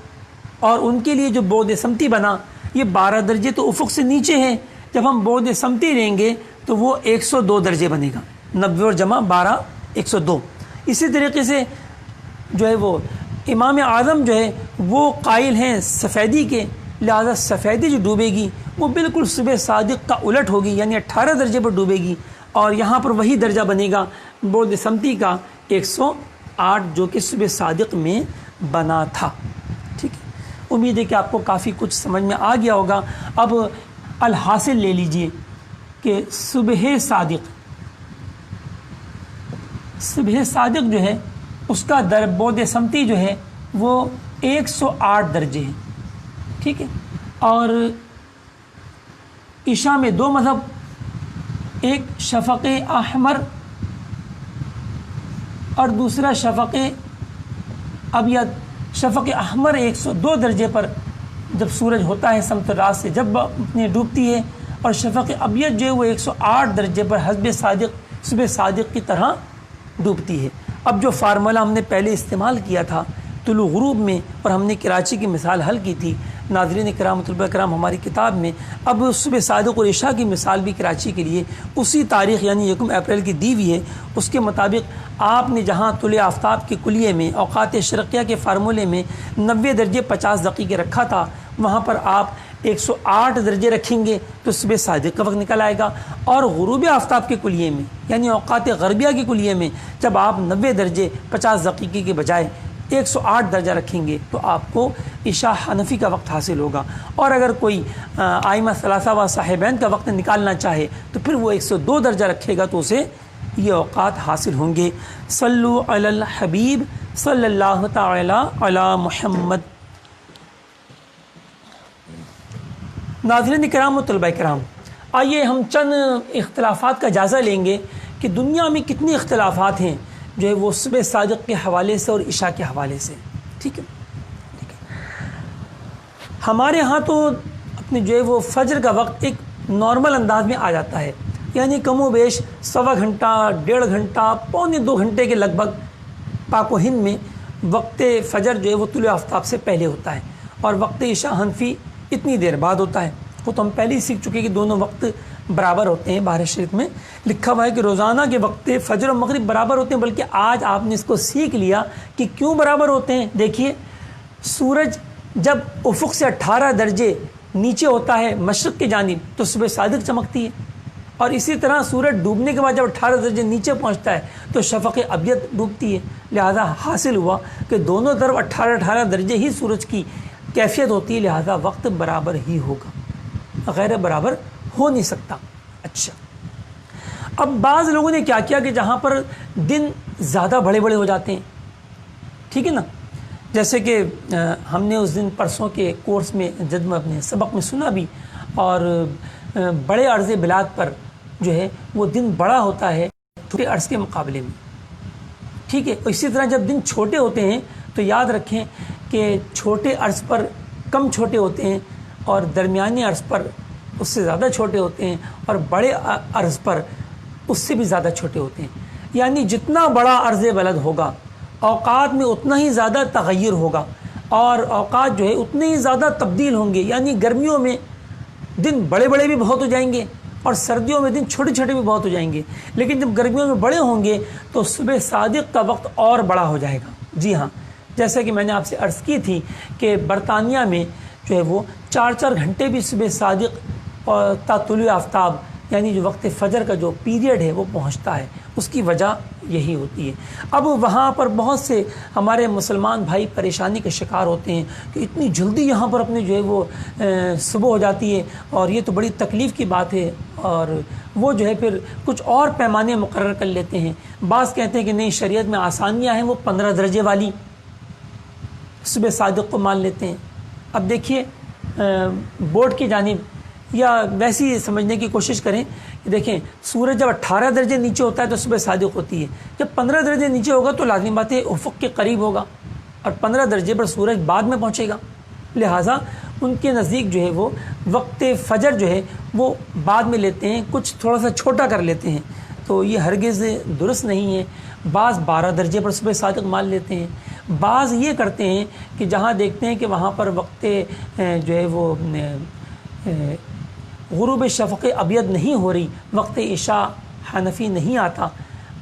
اور ان کے لیے جو بعد سمتی بنا یہ 12 درجے تو افق سے نیچے ہیں، جب ہم بعد سمتی لیں گے تو وہ 102 درجے بنے گا. 90 اور جمع 12 102. اسی طریقے سے جو ہے وہ امام اعظم جو ہے وہ قائل ہیں سفیدی کے، لہذا سفیدی جو ڈوبے گی وہ بالکل صبح صادق کا الٹ ہوگی، یعنی 18 درجے پر ڈوبے گی. اور یہاں پر وہی درجہ بنے گا بعد سمتی کا 108 جو کہ صبح صادق میں بنا تھا. ٹھیک ہے. امید ہے کہ آپ کو کافی کچھ سمجھ میں آ گیا ہوگا. اب الحاصل لے لیجئے کہ صبح صادق جو ہے اس کا بعد سمتی جو ہے وہ 108 درجے ہیں. ٹھیک ہے. اور عشاء میں 2 مذہب، ایک شفق احمر اور دوسرا شفق ابیض. شفق احمر 102 درجے پر جب سورج ہوتا ہے سمت رات سے جب اپنے ڈوبتی ہے، اور شفق ابیض جو ہے وہ 108 درجے پر حسب صادق صبح صادق کی طرح ڈوبتی ہے. اب جو فارمولہ ہم نے پہلے استعمال کیا تھا طلوع غروب میں، اور ہم نے کراچی کی مثال حل کی تھی ناظرین کرام طلبہ کرام ہماری کتاب میں، اب صبح صادق اور عشاء کی مثال بھی کراچی کے لیے اسی تاریخ یعنی 1 اپریل کی دی ہوئی ہے. اس کے مطابق آپ نے جہاں طلوع آفتاب کے کلیے میں اوقات شرقیہ کے فارمولے میں 90 درجے 50 دقیقے رکھا تھا، وہاں پر آپ 108 درجے رکھیں گے تو صبح صادق کا وقت نکل آئے گا. اور غروب آفتاب کے کلیے میں یعنی اوقات غربیہ کے کلیے میں جب آپ 90 درجے 50 دقیقے کے بجائے 108 درجہ رکھیں گے تو آپ کو عشاء حنفی کا وقت حاصل ہوگا. اور اگر کوئی آئمہ ثلاثہ و صاحبین کا وقت نکالنا چاہے تو پھر وہ 102 درجہ رکھے گا تو اسے یہ اوقات حاصل ہوں گے. صلو علی الحبیب صلی اللہ تعالی علی محمد. ناظرین کرام و طلبہ کرام، آئیے ہم چند اختلافات کا جائزہ لیں گے کہ دنیا میں کتنے اختلافات ہیں جو ہے وہ صبح صادق کے حوالے سے اور عشاء کے حوالے سے. ٹھیک ہے. ہمارے ہاں تو اپنے جو ہے وہ فجر کا وقت ایک نارمل انداز میں آ جاتا ہے، یعنی کم و بیش 1.25 گھنٹہ 1.5 گھنٹہ 1.25 گھنٹے کے لگ بھگ پاک و ہند میں وقت فجر جو ہے وہ طلوع آفتاب سے پہلے ہوتا ہے، اور وقت عشاء حنفی اتنی دیر بعد ہوتا ہے. وہ تو ہم پہلے ہی سیکھ چکے کہ دونوں وقت برابر ہوتے ہیں. بحر شریف میں لکھا ہوا ہے کہ روزانہ کے وقت فجر و مغرب برابر ہوتے ہیں، بلکہ آج آپ نے اس کو سیکھ لیا کہ کیوں برابر ہوتے ہیں. دیکھیے، سورج جب افق سے 18 درجے نیچے ہوتا ہے مشرق کی جانب تو صبح صادق چمکتی ہے، اور اسی طرح سورج ڈوبنے کے بعد جب 18 درجے نیچے پہنچتا ہے تو شفق ابیض ڈوبتی ہے۔ لہذا حاصل ہوا کہ دونوں طرف 18 درجے ہی سورج کی کیفیت ہوتی ہے، لہذا وقت برابر ہی ہوگا، غیر برابر ہو نہیں سکتا۔ اچھا، اب بعض لوگوں نے کیا کیا کہ جہاں پر دن زیادہ بڑے بڑے ہو جاتے ہیں، ٹھیک ہے نا، جیسے کہ ہم نے اس دن پرسوں کے کورس میں جد میں اپنے سبق میں سنا بھی، اور بڑے عرض بلاد پر جو ہے وہ دن بڑا ہوتا ہے چھوٹے عرض کے مقابلے میں، ٹھیک ہے۔ اسی طرح جب دن چھوٹے ہوتے ہیں تو یاد رکھیں کہ چھوٹے عرض پر کم چھوٹے ہوتے ہیں، اور درمیانی عرض پر اس سے زیادہ چھوٹے ہوتے ہیں، اور بڑے عرض پر اس سے بھی زیادہ چھوٹے ہوتے ہیں۔ یعنی جتنا بڑا عرض بلد ہوگا اوقات میں اتنا ہی زیادہ تغیر ہوگا، اور اوقات جو ہے اتنے ہی زیادہ تبدیل ہوں گے۔ یعنی گرمیوں میں دن بڑے بڑے بھی بہت ہو جائیں گے، اور سردیوں میں دن چھوٹے چھوٹے بھی بہت ہو جائیں گے، لیکن جب گرمیوں میں بڑے ہوں گے تو صبح صادق کا وقت اور بڑا ہو جائے گا۔ جی ہاں، جیسا کہ میں نے آپ سے عرض کی تھی کہ برطانیہ میں جو ہے وہ 4 گھنٹے بھی صبح صادق اور تا طلوع آفتاب، یعنی جو وقت فجر کا جو پیریڈ ہے وہ پہنچتا ہے، اس کی وجہ یہی ہوتی ہے۔ اب وہاں پر بہت سے ہمارے مسلمان بھائی پریشانی کے شکار ہوتے ہیں کہ اتنی جلدی یہاں پر اپنے جو ہے وہ صبح ہو جاتی ہے، اور یہ تو بڑی تکلیف کی بات ہے، اور وہ جو ہے پھر کچھ اور پیمانے مقرر کر لیتے ہیں۔ بعض کہتے ہیں کہ نہیں، شریعت میں آسانیاں ہیں، وہ 15 درجے والی صبح صادق کو مان لیتے ہیں۔ اب دیکھیے بورڈ کی جانب یا ویسی سمجھنے کی کوشش کریں کہ دیکھیں سورج جب 18 درجے نیچے ہوتا ہے تو صبح صادق ہوتی ہے، جب 15 درجے نیچے ہوگا تو لازمی بات ہے افق کے قریب ہوگا، اور 15 درجے پر سورج بعد میں پہنچے گا، لہٰذا ان کے نزدیک جو ہے وہ وقت فجر جو ہے وہ بعد میں لیتے ہیں، کچھ تھوڑا سا چھوٹا کر لیتے ہیں، تو یہ ہرگز درست نہیں ہے۔ بعض 12 درجے پر صبح صادق مان لیتے ہیں، بعض یہ کرتے ہیں کہ جہاں دیکھتے ہیں کہ وہاں پر وقت جو ہے وہ غروب شفق ابیض نہیں ہو رہی، وقت عشاء حنفی نہیں آتا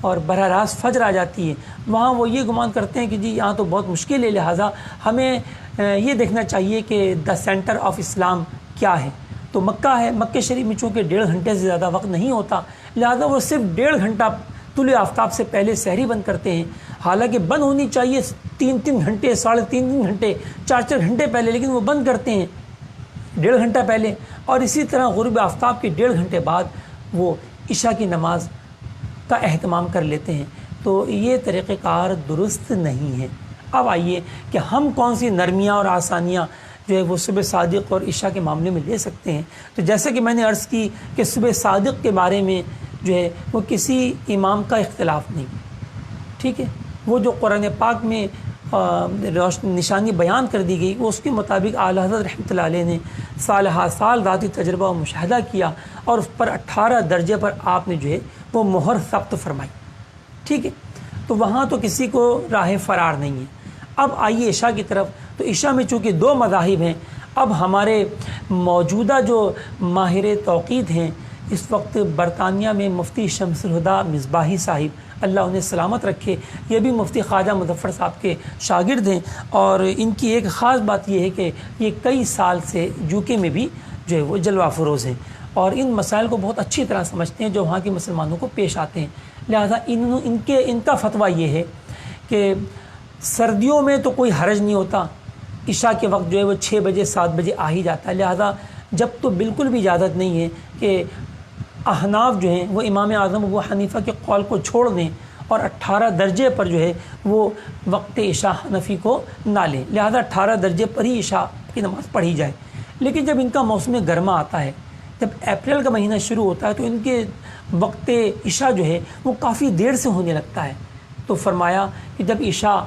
اور براہ راست فجر آ جاتی ہے، وہاں وہ یہ گمان کرتے ہیں کہ جی یہاں تو بہت مشکل ہے، لہٰذا ہمیں یہ دیکھنا چاہیے کہ دا سینٹر آف اسلام کیا ہے، تو مکہ ہے، مکہ شریف میں چونکہ 1.5 گھنٹے سے زیادہ وقت نہیں ہوتا، لہٰذا وہ صرف 1.5 گھنٹہ طلوع آفتاب سے پہلے سحری بند کرتے ہیں، حالانکہ بند ہونی چاہیے 3 گھنٹے، 3.5 گھنٹے، 4 گھنٹے پہلے، لیکن وہ بند کرتے ہیں 1.5 گھنٹہ پہلے، اور اسی طرح غروب آفتاب کے 1.5 گھنٹے بعد وہ عشاء کی نماز کا اہتمام کر لیتے ہیں، تو یہ طریقہ کار درست نہیں ہے۔ اب آئیے کہ ہم کون سی نرمیاں اور آسانیاں جو ہے وہ صبح صادق اور عشاء کے معاملے میں لے سکتے ہیں۔ تو جیسا کہ میں نے عرض کی کہ صبح صادق کے بارے میں جو ہے وہ کسی امام کا اختلاف نہیں، ٹھیک ہے، وہ جو قرآن پاک میں نشانی بیان کر دی گئی وہ اس کے مطابق اعلیٰ حضرت رحمۃ اللہ علیہ نے سال ذاتی تجربہ و مشاہدہ کیا، اور اس پر 18 درجے پر آپ نے جو ہے وہ مہر ثبت فرمائی، ٹھیک ہے، تو وہاں تو کسی کو راہ فرار نہیں ہے۔ اب آئیے عشاء کی طرف، تو عشاء میں چونکہ 2 مذاہب ہیں، اب ہمارے موجودہ جو ماہر توقیت ہیں اس وقت برطانیہ میں مفتی شمس الہدا مصباحی صاحب، اللہ انہیں سلامت رکھے، یہ بھی مفتی خواجہ مظفر صاحب کے شاگرد ہیں، اور ان کی ایک خاص بات یہ ہے کہ یہ کئی سال سے UK میں بھی جو ہے وہ جلوہ فروز ہیں، اور ان مسائل کو بہت اچھی طرح سمجھتے ہیں جو وہاں کے مسلمانوں کو پیش آتے ہیں، لہٰذا ان کا فتویٰ یہ ہے کہ سردیوں میں تو کوئی حرج نہیں ہوتا، عشاء کے وقت جو ہے وہ 6 بجے 7 بجے آ ہی جاتا ہے، لہٰذا جب تو بالکل بھی اجازت نہیں ہے کہ احناف جو ہیں وہ امام اعظم ابو حنیفہ کے قول کو چھوڑ دیں اور 18 درجے پر جو ہے وہ وقت عشاء حنفی کو نہ لیں، لہذا 18 درجے پر ہی عشاء کی نماز پڑھی جائے۔ لیکن جب ان کا موسم گرما آتا ہے، جب اپریل کا مہینہ شروع ہوتا ہے تو ان کے وقت عشاء جو ہے وہ کافی دیر سے ہونے لگتا ہے، تو فرمایا کہ جب عشاء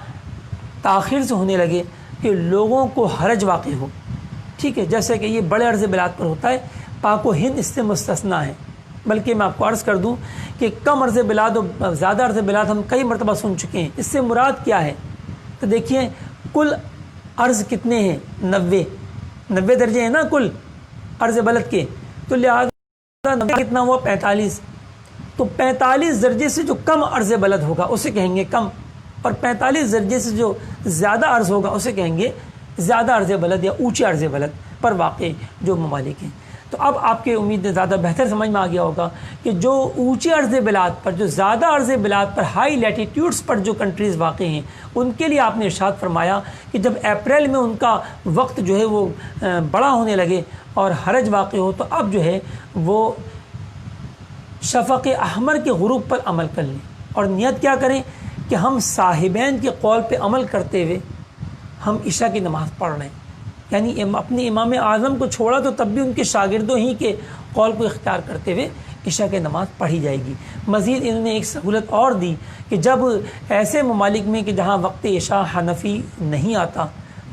تاخیر سے ہونے لگے کہ لوگوں کو حرج واقع ہو، ٹھیک ہے، جیسے کہ یہ بڑے عرض بلاد پر ہوتا ہے، پاک و ہند اس سے مستثنیٰ ہے، بلکہ میں آپ کو عرض کر دوں کہ کم عرض بلاد اور زیادہ عرض بلاد ہم کئی مرتبہ سن چکے ہیں، اس سے مراد کیا ہے؟ تو دیکھیے کل عرض کتنے ہیں؟ 90 درجے ہیں نا کل عرض بلد کے، تو لہٰذا 90 کتنا ہوا؟ 45، تو 45 درجے سے جو کم عرض بلد ہوگا اسے کہیں گے کم، اور 45 درجے سے جو زیادہ عرض ہوگا اسے کہیں گے زیادہ عرض بلد یا اونچے عرض بلد پر واقع جو ممالک ہیں۔ تو اب آپ کے امید زیادہ بہتر سمجھ میں آ گیا ہوگا کہ جو اونچے عرض بلاد پر، جو زیادہ عرض بلاد پر، ہائی لیٹیٹیوڈز پر جو کنٹریز واقع ہیں، ان کے لیے آپ نے ارشاد فرمایا کہ جب اپریل میں ان کا وقت جو ہے وہ بڑا ہونے لگے اور حرج واقع ہو، تو اب جو ہے وہ شفق احمر کے غروب پر عمل کر لیں اور نیت کیا کریں کہ ہم صاحبین کے قول پہ عمل کرتے ہوئے ہم عشاء کی نماز پڑھ رہے ہیں، یعنی اپنے امام اعظم کو چھوڑا تو تب بھی ان کے شاگردوں ہی کے قول کو اختیار کرتے ہوئے عشاء کی نماز پڑھی جائے گی۔ مزید انہوں نے ایک سہولت اور دی کہ جب ایسے ممالک میں کہ جہاں وقت عشاء حنفی نہیں آتا،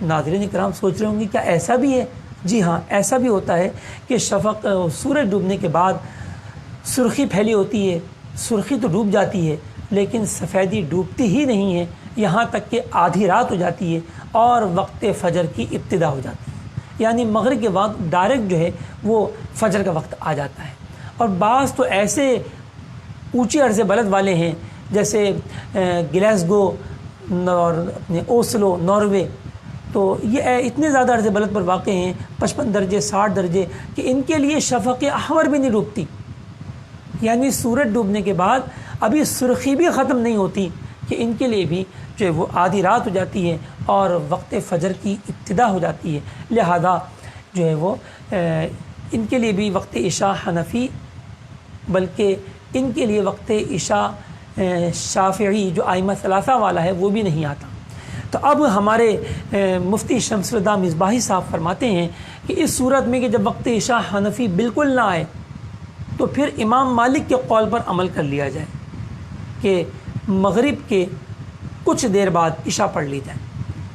ناظرین کرام سوچ رہے ہوں گے کیا ایسا بھی ہے؟ جی ہاں، ایسا بھی ہوتا ہے کہ شفق سورج ڈوبنے کے بعد سرخی پھیلی ہوتی ہے، سرخی تو ڈوب جاتی ہے لیکن سفیدی ڈوبتی ہی نہیں ہے، یہاں تک کہ آدھی رات ہو جاتی ہے اور وقت فجر کی ابتدا ہو جاتی ہے، یعنی مغرب کے وقت ڈائریکٹ جو ہے وہ فجر کا وقت آ جاتا ہے۔ اور بعض تو ایسے اونچے عرض بلد والے ہیں جیسے گلیسگو اور اپنے اوسلو ناروے، تو یہ اتنے زیادہ عرض بلد پر واقع ہیں، 55 درجے 60 درجے، کہ ان کے لیے شفق احمر بھی نہیں ڈوبتی، یعنی سورج ڈوبنے کے بعد ابھی سرخی بھی ختم نہیں ہوتی کہ ان کے لیے بھی جو ہے وہ آدھی رات ہو جاتی ہے اور وقت فجر کی ابتدا ہو جاتی ہے۔ لہذا جو ہے وہ ان کے لیے بھی وقت عشاء حنفی، بلکہ ان کے لیے وقت عشاء شافعی جو ائمہ ثلاثہ والا ہے وہ بھی نہیں آتا۔ تو اب ہمارے مفتی شمس الہدیٰ مصباحی صاحب فرماتے ہیں کہ اس صورت میں کہ جب وقت عشاء حنفی بالکل نہ آئے تو پھر امام مالک کے قول پر عمل کر لیا جائے کہ مغرب کے کچھ دیر بعد عشاء پڑھ لی جائے۔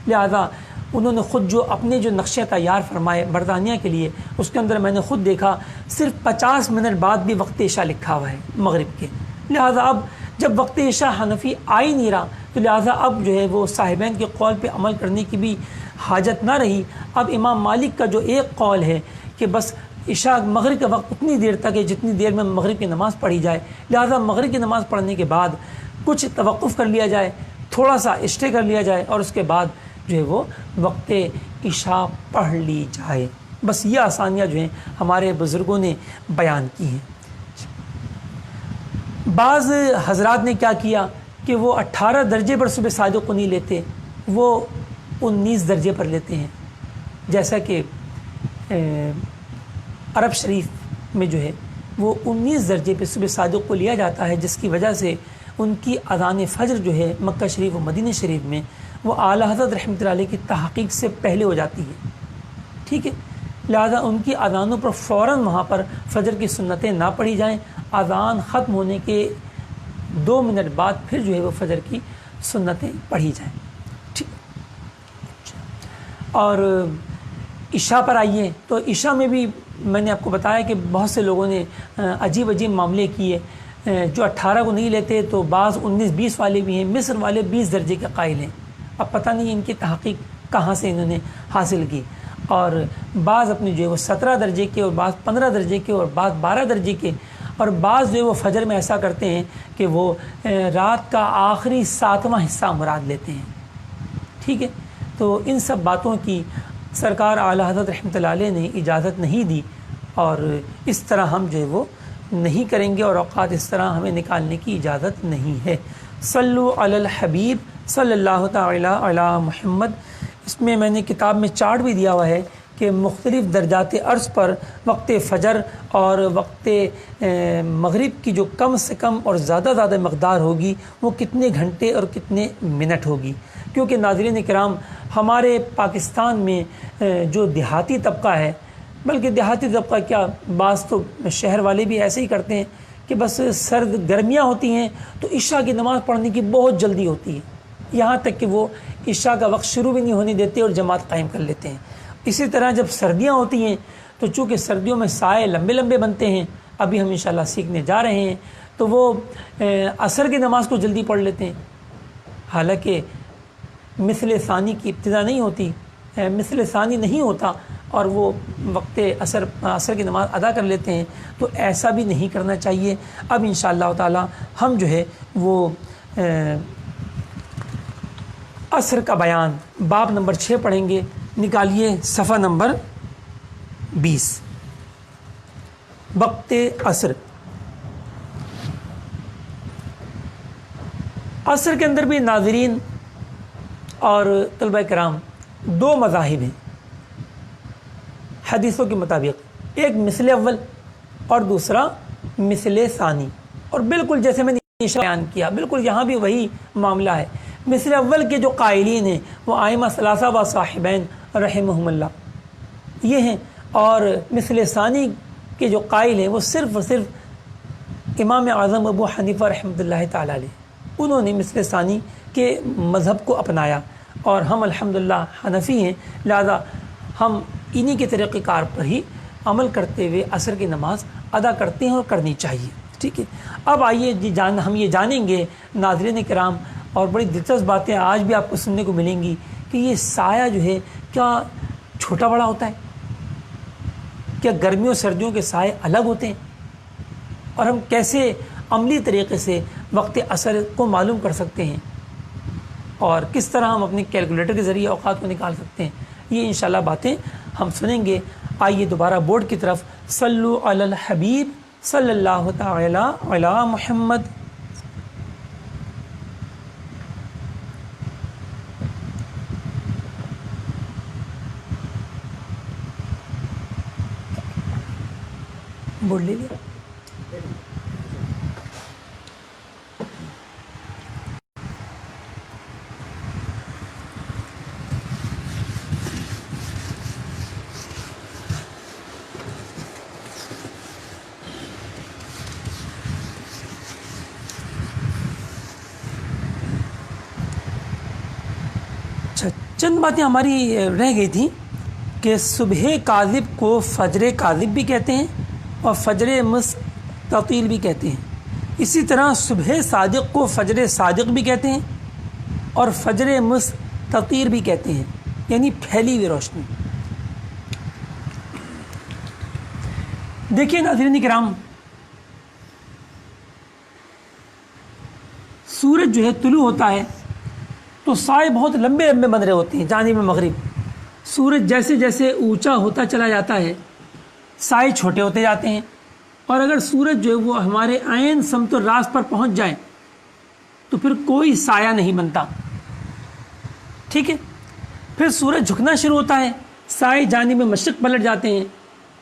لہذا انہوں نے خود جو اپنے جو نقشہ تیار فرمائے برطانیہ کے لیے، اس کے اندر میں نے خود دیکھا صرف 50 منٹ بعد بھی وقت عشاء لکھا ہوا ہے مغرب کے۔ لہذا اب جب وقت عشاء حنفی آ ہی نہیں رہا تو لہذا اب جو ہے وہ صاحبین کے قول پہ عمل کرنے کی بھی حاجت نہ رہی۔ اب امام مالک کا جو ایک قول ہے کہ بس عشاء مغرب کا وقت اتنی دیر تک ہے جتنی دیر میں مغرب کی نماز پڑھی جائے، لہذا مغرب کی نماز پڑھنے کے بعد کچھ توقف کر لیا جائے، تھوڑا سا اسٹے کر لیا جائے اور اس کے بعد جو ہے وہ وقت عشاء پڑھ لی جائے۔ بس یہ آسانیاں جو ہیں ہمارے بزرگوں نے بیان کی ہیں۔ بعض حضرات نے کیا کیا کہ وہ 18 درجے پر صبح صادق کو نہیں لیتے، وہ 19 درجے پر لیتے ہیں، جیسا کہ عرب شریف میں جو ہے وہ 19 درجے پہ صبح صادق کو لیا جاتا ہے، جس کی وجہ سے ان کی اذان فجر جو ہے مکہ شریف و مدینہ شریف میں وہ اعلیٰ حضرت رحمۃ اللہ علیہ کی تحقیق سے پہلے ہو جاتی ہے، ٹھیک ہے۔ لہذا ان کی اذانوں پر فوراً وہاں پر فجر کی سنتیں نہ پڑھی جائیں، اذان ختم ہونے کے 2 منٹ بعد پھر جو ہے وہ فجر کی سنتیں پڑھی جائیں، ٹھیک۔ اور عشاء پر آئیے تو عشاء میں بھی میں نے آپ کو بتایا کہ بہت سے لوگوں نے عجیب عجیب معاملے کیے، جو 18 کو نہیں لیتے تو بعض 19-20 والے بھی ہیں، مصر والے 20 درجے کے قائل ہیں۔ اب پتہ نہیں ان کی تحقیق کہاں سے انہوں نے حاصل کی، اور بعض اپنے جو ہے وہ 17 درجے کے اور بعض 15 درجے کے اور بعض 12 درجے کے، اور بعض جو ہے وہ فجر میں ایسا کرتے ہیں کہ وہ رات کا آخری 7واں حصہ مراد لیتے ہیں، ٹھیک ہے۔ تو ان سب باتوں کی سرکار اعلیٰ حضرت رحمۃ اللہ علیہ نے اجازت نہیں دی، اور اس طرح ہم جو ہے وہ نہیں کریں گے، اور اوقات اس طرح ہمیں نکالنے کی اجازت نہیں ہے۔ صلو علی الحبیب صلی اللہ تعالی علی محمد۔ اس میں نے کتاب میں چارٹ بھی دیا ہوا ہے کہ مختلف درجات عرض پر وقت فجر اور وقت مغرب کی جو کم سے کم اور زیادہ مقدار ہوگی وہ کتنے گھنٹے اور کتنے منٹ ہوگی، کیونکہ ناظرین کرام ہمارے پاکستان میں جو دیہاتی طبقہ ہے، بلکہ دیہاتی طبقہ کیا، بعض تو شہر والے بھی ایسے ہی کرتے ہیں کہ بس سرد گرمیاں ہوتی ہیں تو عشاء کی نماز پڑھنے کی بہت جلدی ہوتی ہے، یہاں تک کہ وہ عشاء کا وقت شروع بھی نہیں ہونے دیتے اور جماعت قائم کر لیتے ہیں۔ اسی طرح جب سردیاں ہوتی ہیں تو چونکہ سردیوں میں سائے لمبے لمبے بنتے ہیں، ابھی ہم انشاءاللہ سیکھنے جا رہے ہیں، تو وہ عصر کی نماز کو جلدی پڑھ لیتے ہیں، حالانکہ مثل ثانی کی ابتدا نہیں ہوتی، مثل ثانی نہیں ہوتا اور وہ وقت عصر کی نماز ادا کر لیتے ہیں، تو ایسا بھی نہیں کرنا چاہیے۔ اب انشاءاللہ تعالی ہم جو ہے وہ عصر کا بیان باب نمبر 6 پڑھیں گے، نکالیے صفحہ نمبر 20، وقت عصر۔ عصر کے اندر بھی ناظرین اور طلبہ کرام دو مذاہب ہیں حدیثوں کے مطابق، ایک مثل اول اور دوسرا مثل ثانی، اور بالکل جیسے میں نے بیان کیا بالکل یہاں بھی وہی معاملہ ہے۔ مثل اول کے جو قائلین ہیں وہ ائمہ ثلاثہ و صاحبین رحمہم اللہ یہ ہیں، اور مثل ثانی کے جو قائل ہیں وہ صرف اور صرف امام اعظم ابو حنیفہ رحمۃ اللہ تعالی علیہ، انہوں نے مثل ثانی کے مذہب کو اپنایا، اور ہم الحمدللہ حنفی ہیں، لہذا ہم انہی کے طریقہ کار پر ہی عمل کرتے ہوئے عصر کی نماز ادا کرتے ہیں اور کرنی چاہیے۔ ٹھیک ہے، اب آئیے ہم یہ جانیں گے ناظرین کرام، اور بڑی دلچسپ باتیں آج بھی آپ کو سننے کو ملیں گی کہ یہ سایہ جو ہے کیا چھوٹا بڑا ہوتا ہے، کیا گرمیوں سردیوں کے سائے الگ ہوتے ہیں، اور ہم کیسے عملی طریقے سے وقت عصر کو معلوم کر سکتے ہیں، اور کس طرح ہم اپنے کیلکولیٹر کے ذریعے اوقات کو نکال سکتے ہیں، یہ انشاءاللہ باتیں ہم سنیں گے۔ آئیے دوبارہ بورڈ کی طرف، صلو علی الحبیب صلی اللہ تعالی علی محمد۔ بورڈ لے لیا۔ چند باتیں ہماری رہ گئی تھیں کہ صبح کاذب کو فجر کاذب بھی کہتے ہیں اور فجر مستطیل بھی کہتے ہیں، اسی طرح صبح صادق کو فجر صادق بھی کہتے ہیں اور فجر مستطیر بھی کہتے ہیں، یعنی پھیلی ہوئی روشنی۔ دیکھیے ناظرین کرام، سورج جو ہے طلوع ہوتا ہے تو سائے بہت لمبے لمبے بن رہے ہوتے ہیں جانب مغرب۔ سورج جیسے جیسے اونچا ہوتا چلا جاتا ہے سائے چھوٹے ہوتے جاتے ہیں، اور اگر سورج جو ہے وہ ہمارے عین سمت راست پر پہنچ جائے تو پھر کوئی سایہ نہیں بنتا۔ ٹھیک ہے، پھر سورج جھکنا شروع ہوتا ہے، سائے جانب مشرق پلٹ جاتے ہیں،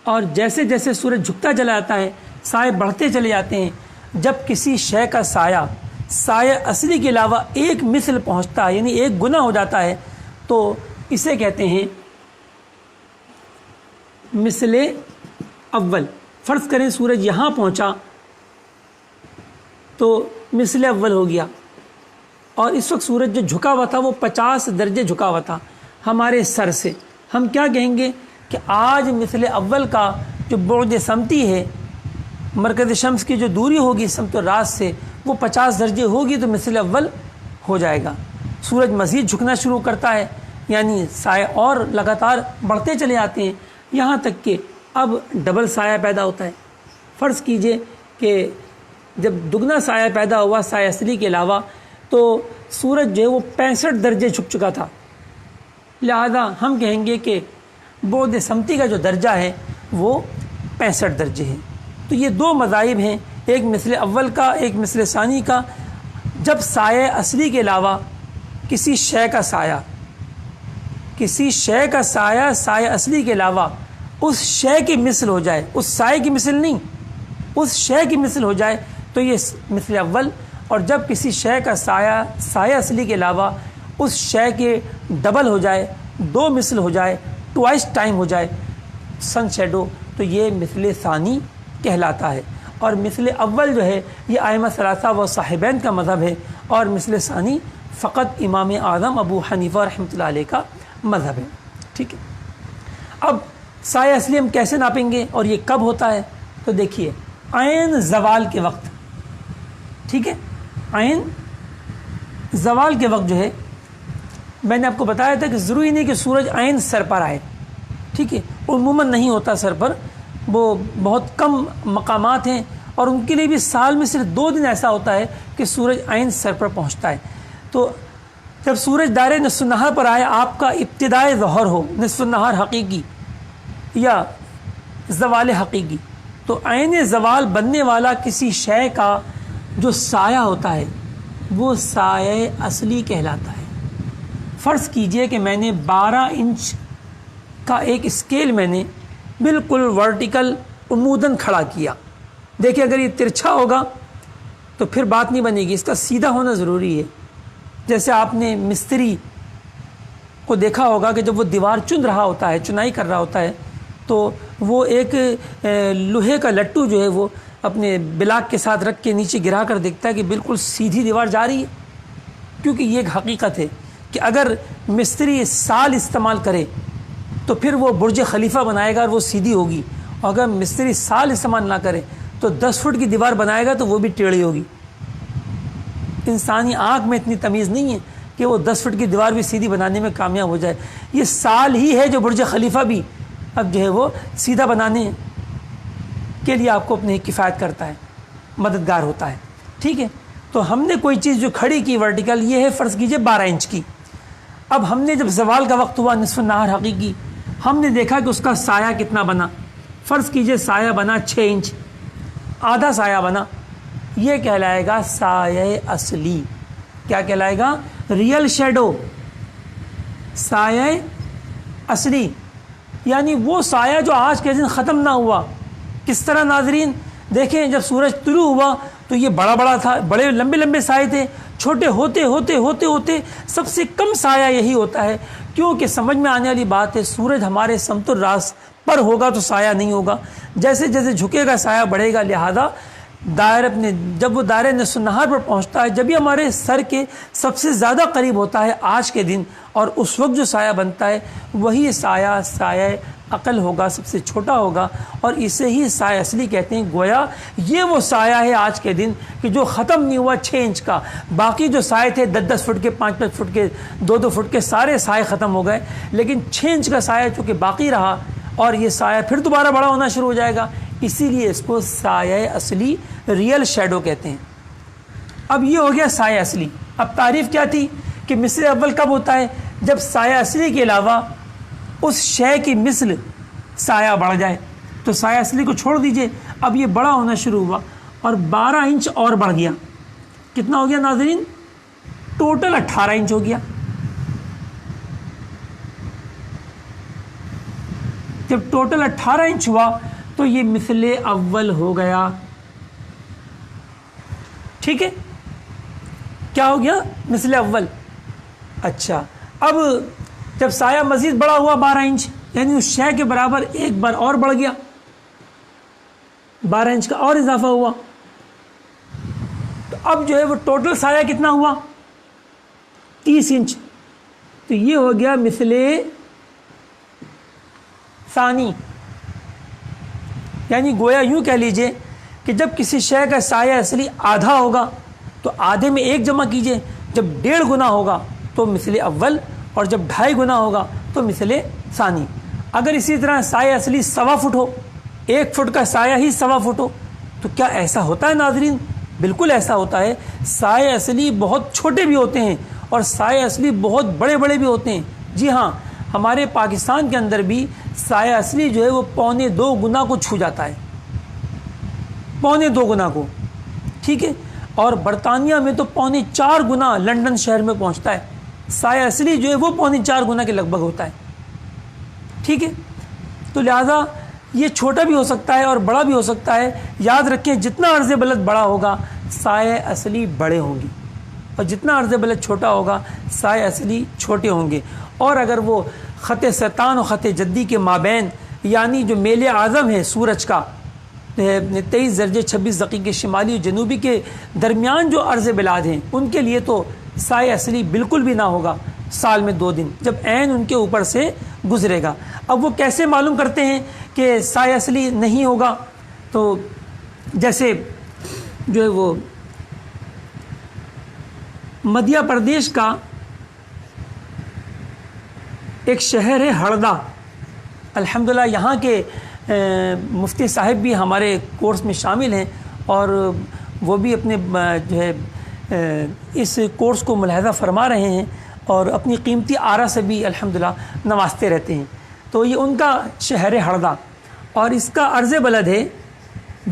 اور جیسے جیسے سورج جھکتا چلا جاتا ہے سائے بڑھتے چلے جاتے ہیں۔ جب کسی شے کا سایہ اصلی کے علاوہ ایک مثل پہنچتا ہے، یعنی ایک گنا ہو جاتا ہے، تو اسے کہتے ہیں مثل اول۔ فرض کریں سورج یہاں پہنچا تو مثل اول ہو گیا، اور اس وقت سورج جو جھکا ہوا تھا وہ 50 درجے جھکا ہوا تھا ہمارے سر سے، ہم کیا کہیں گے کہ آج مثل اول کا جو بعد سمتی ہے، مرکز شمس کی جو دوری ہوگی سمت راست سے وہ 50 درجے ہوگی تو مثل اول ہو جائے گا۔ سورج مزید جھکنا شروع کرتا ہے، یعنی سائے اور لگاتار بڑھتے چلے آتے ہیں، یہاں تک کہ اب ڈبل سایہ پیدا ہوتا ہے۔ فرض کیجئے کہ جب دگنا سایہ پیدا ہوا سایہ اصلی کے علاوہ، تو سورج جو ہے وہ 65 درجے جھک چکا تھا، لہذا ہم کہیں گے کہ بعد سمتی کا جو درجہ ہے وہ 65 درجے ہے۔ تو یہ دو مذاہب ہیں، ایک مثل اول کا ایک مثل ثانی کا۔ جب سایہ اصلی کے علاوہ کسی شے کا سایہ سایہ اصلی کے علاوہ اس شے کی مثل ہو جائے، اس سائے کی مثل نہیں، اس شے کی مثل ہو جائے تو یہ مثل اول۔ اور جب کسی شے کا سایہ اصلی کے علاوہ اس شے کے ڈبل ہو جائے، دو مثل ہو جائے، ٹوائس ٹائم ہو جائے سن شیڈو، تو یہ مثل ثانی کہلاتا ہے۔ اور مثل اول جو ہے یہ ائمہ ثلاثہ و صاحبین کا مذہب ہے، اور مثل ثانی فقط امام اعظم ابو حنیفہ رحمۃ اللہ علیہ کا مذہب ہے۔ ٹھیک ہے، اب سایہ اصلی ہم کیسے ناپیں گے اور یہ کب ہوتا ہے؟ تو دیکھیے عین زوال کے وقت، ٹھیک ہے، عین زوال کے وقت جو ہے، میں نے آپ کو بتایا تھا کہ ضروری نہیں کہ سورج عین سر پر آئے، ٹھیک ہے، عموماً نہیں ہوتا سر پر، وہ بہت کم مقامات ہیں، اور ان کے لیے بھی سال میں صرف 2 دن ایسا ہوتا ہے کہ سورج عین سر پر پہنچتا ہے۔ تو جب سورج دائرے نصف النہار پر آئے، آپ کا ابتدائے ظہر ہو، نصف النہار حقیقی یا زوال حقیقی، تو عین زوال بننے والا کسی شے کا جو سایہ ہوتا ہے وہ سایہ اصلی کہلاتا ہے۔ فرض کیجئے کہ میں نے 12 انچ کا ایک اسکیل میں نے بالکل ورٹیکل عموداً کھڑا کیا۔ دیکھیں اگر یہ ترچھا ہوگا تو پھر بات نہیں بنے گی، اس کا سیدھا ہونا ضروری ہے۔ جیسے آپ نے مستری کو دیکھا ہوگا کہ جب وہ دیوار چن رہا ہوتا ہے، چنائی کر رہا ہوتا ہے، تو وہ ایک لوہے کا لٹو جو ہے وہ اپنے بلاک کے ساتھ رکھ کے نیچے گرا کر دیکھتا ہے کہ بالکل سیدھی دیوار جا رہی ہے، کیونکہ یہ ایک حقیقت ہے کہ اگر مستری سال استعمال کرے تو پھر وہ برج خلیفہ بنائے گا اور وہ سیدھی ہوگی، اور اگر مستری سال استعمال نہ کرے تو 10 فٹ کی دیوار بنائے گا تو وہ بھی ٹیڑھی ہوگی۔ انسانی آنکھ میں اتنی تمیز نہیں ہے کہ وہ 10 فٹ کی دیوار بھی سیدھی بنانے میں کامیاب ہو جائے۔ یہ سال ہی ہے جو برج خلیفہ بھی اب جو ہے وہ سیدھا بنانے کے لیے آپ کو اپنے کفایت کرتا ہے، مددگار ہوتا ہے، ٹھیک ہے۔ تو ہم نے کوئی چیز جو کھڑی کی ورٹیکل، یہ ہے فرض کیجئے 12 انچ کی۔ اب ہم نے جب زوال کا وقت ہوا نصف النہار حقیقی، ہم نے دیکھا کہ اس کا سایہ کتنا بنا۔ فرض کیجئے سایہ بنا 6 انچ، آدھا سایہ بنا، یہ کہلائے گا سایہ اصلی۔ کیا کہلائے گا؟ ریئل شیڈو، سایہ اصلی، یعنی وہ سایہ جو آج کے دن ختم نہ ہوا۔ کس طرح ناظرین؟ دیکھیں جب سورج طلوع ہوا تو یہ بڑا بڑا تھا، بڑے لمبے لمبے سائے تھے، چھوٹے ہوتے ہوتے ہوتے ہوتے سب سے کم سایہ یہی ہوتا ہے، کیونکہ سمجھ میں آنے والی بات ہے سورج ہمارے سمت الراس پر ہوگا تو سایہ نہیں ہوگا، جیسے جیسے جھکے گا سایہ بڑھے گا، لہذا جب وہ دائرے نصف النہار پر پہنچتا ہے، جب یہ ہمارے سر کے سب سے زیادہ قریب ہوتا ہے آج کے دن، اور اس وقت جو سایہ بنتا ہے وہی سایہ عقل ہوگا، سب سے چھوٹا ہوگا، اور اسے ہی سایہ اصلی کہتے ہیں۔ گویا یہ وہ سایہ ہے آج کے دن کہ جو ختم نہیں ہوا 6 انچ کا، باقی جو سایہ تھے 10 فٹ کے، 5 فٹ کے، 2 فٹ کے، سارے سایہ ختم ہو گئے، لیکن 6 انچ کا سایہ چونکہ باقی رہا، اور یہ سایہ پھر دوبارہ بڑا ہونا شروع ہو جائے گا، اسی لیے اس کو سایہ اصلی، ریئل شیڈو کہتے ہیں۔ اب یہ ہو گیا سایہ اصلی۔ اب تعریف کیا تھی کہ مثل اول کب ہوتا ہے؟ جب سایہ اصلی کے علاوہ اس شے کی مثل سایہ بڑھ جائے، تو سایہ اصلی کو چھوڑ دیجئے، اب یہ بڑا ہونا شروع ہوا اور 12 انچ اور بڑھ گیا۔ کتنا ہو گیا ناظرین؟ ٹوٹل 18 انچ ہو گیا۔ جب ٹوٹل 18 انچ ہوا تو یہ مثل اول ہو گیا، ٹھیک ہے؟ کیا ہو گیا؟ مثل اول۔ اچھا، اب جب سایہ مزید بڑا ہوا 12 انچ، یعنی اس شے کے برابر ایک بار اور بڑھ گیا، 12 انچ کا اور اضافہ ہوا، تو اب جو ہے وہ ٹوٹل سایہ کتنا ہوا؟ 30 انچ۔ تو یہ ہو گیا مثل ثانی، یعنی گویا یوں کہہ لیجئے کہ جب کسی شے کا سایہ اصلی آدھا ہوگا تو آدھے میں 1 جمع کیجئے، جب 1.5 گنا ہوگا تو مثل اول، اور جب 2.5 گنا ہوگا تو مثل ثانی۔ اگر اسی طرح سایہ اصلی 1.25 فٹ ہو، 1 فٹ کا سایہ ہی 1.25 فٹ ہو، تو کیا ایسا ہوتا ہے ناظرین؟ بالکل ایسا ہوتا ہے۔ سایہ اصلی بہت چھوٹے بھی ہوتے ہیں اور سایہ اصلی بہت بڑے بڑے بھی ہوتے ہیں۔ جی ہاں، ہمارے پاکستان کے اندر بھی سایہ اصلی جو ہے وہ 1.25 گنا کو چھو جاتا ہے، 1.25 گنا کو، ٹھیک ہے؟ اور برطانیہ میں تو 4.25 گنا لندن شہر میں پہنچتا ہے، سایہ اصلی جو ہے وہ 4.25 گنا کے لگ بھگ ہوتا ہے، ٹھیک ہے؟ تو لہٰذا یہ چھوٹا بھی ہو سکتا ہے اور بڑا بھی ہو سکتا ہے۔ یاد رکھیں جتنا عرض بلد بڑا ہوگا سایہ اصلی بڑے ہوں گے، اور جتنا عرض بلد چھوٹا ہوگا سایہ اصلی چھوٹے ہوں گے۔ اور اگر وہ خط سرطان و خط جدی کے مابین، یعنی جو میل اعظم ہے سورج کا 23 درجے 26 دقیقے شمالی و جنوبی کے درمیان جو عرض بلاد ہیں، ان کے لیے تو سایہ اصلی بالکل بھی نہ ہوگا سال میں 2 دن، جب عین ان کے اوپر سے گزرے گا۔ اب وہ کیسے معلوم کرتے ہیں کہ سایہ اصلی نہیں ہوگا؟ تو جیسے جو ہے وہ مدھیہ پردیش کا ایک شہر ہے ہڑدہ، الحمدللہ یہاں کے مفتی صاحب بھی ہمارے کورس میں شامل ہیں، اور وہ بھی اپنے جو ہے اس کورس کو ملاحظہ فرما رہے ہیں، اور اپنی قیمتی آرا سے بھی الحمدللہ نوازتے رہتے ہیں. تو یہ ان کا شہر ہڑدہ، اور اس کا عرض بلد ہے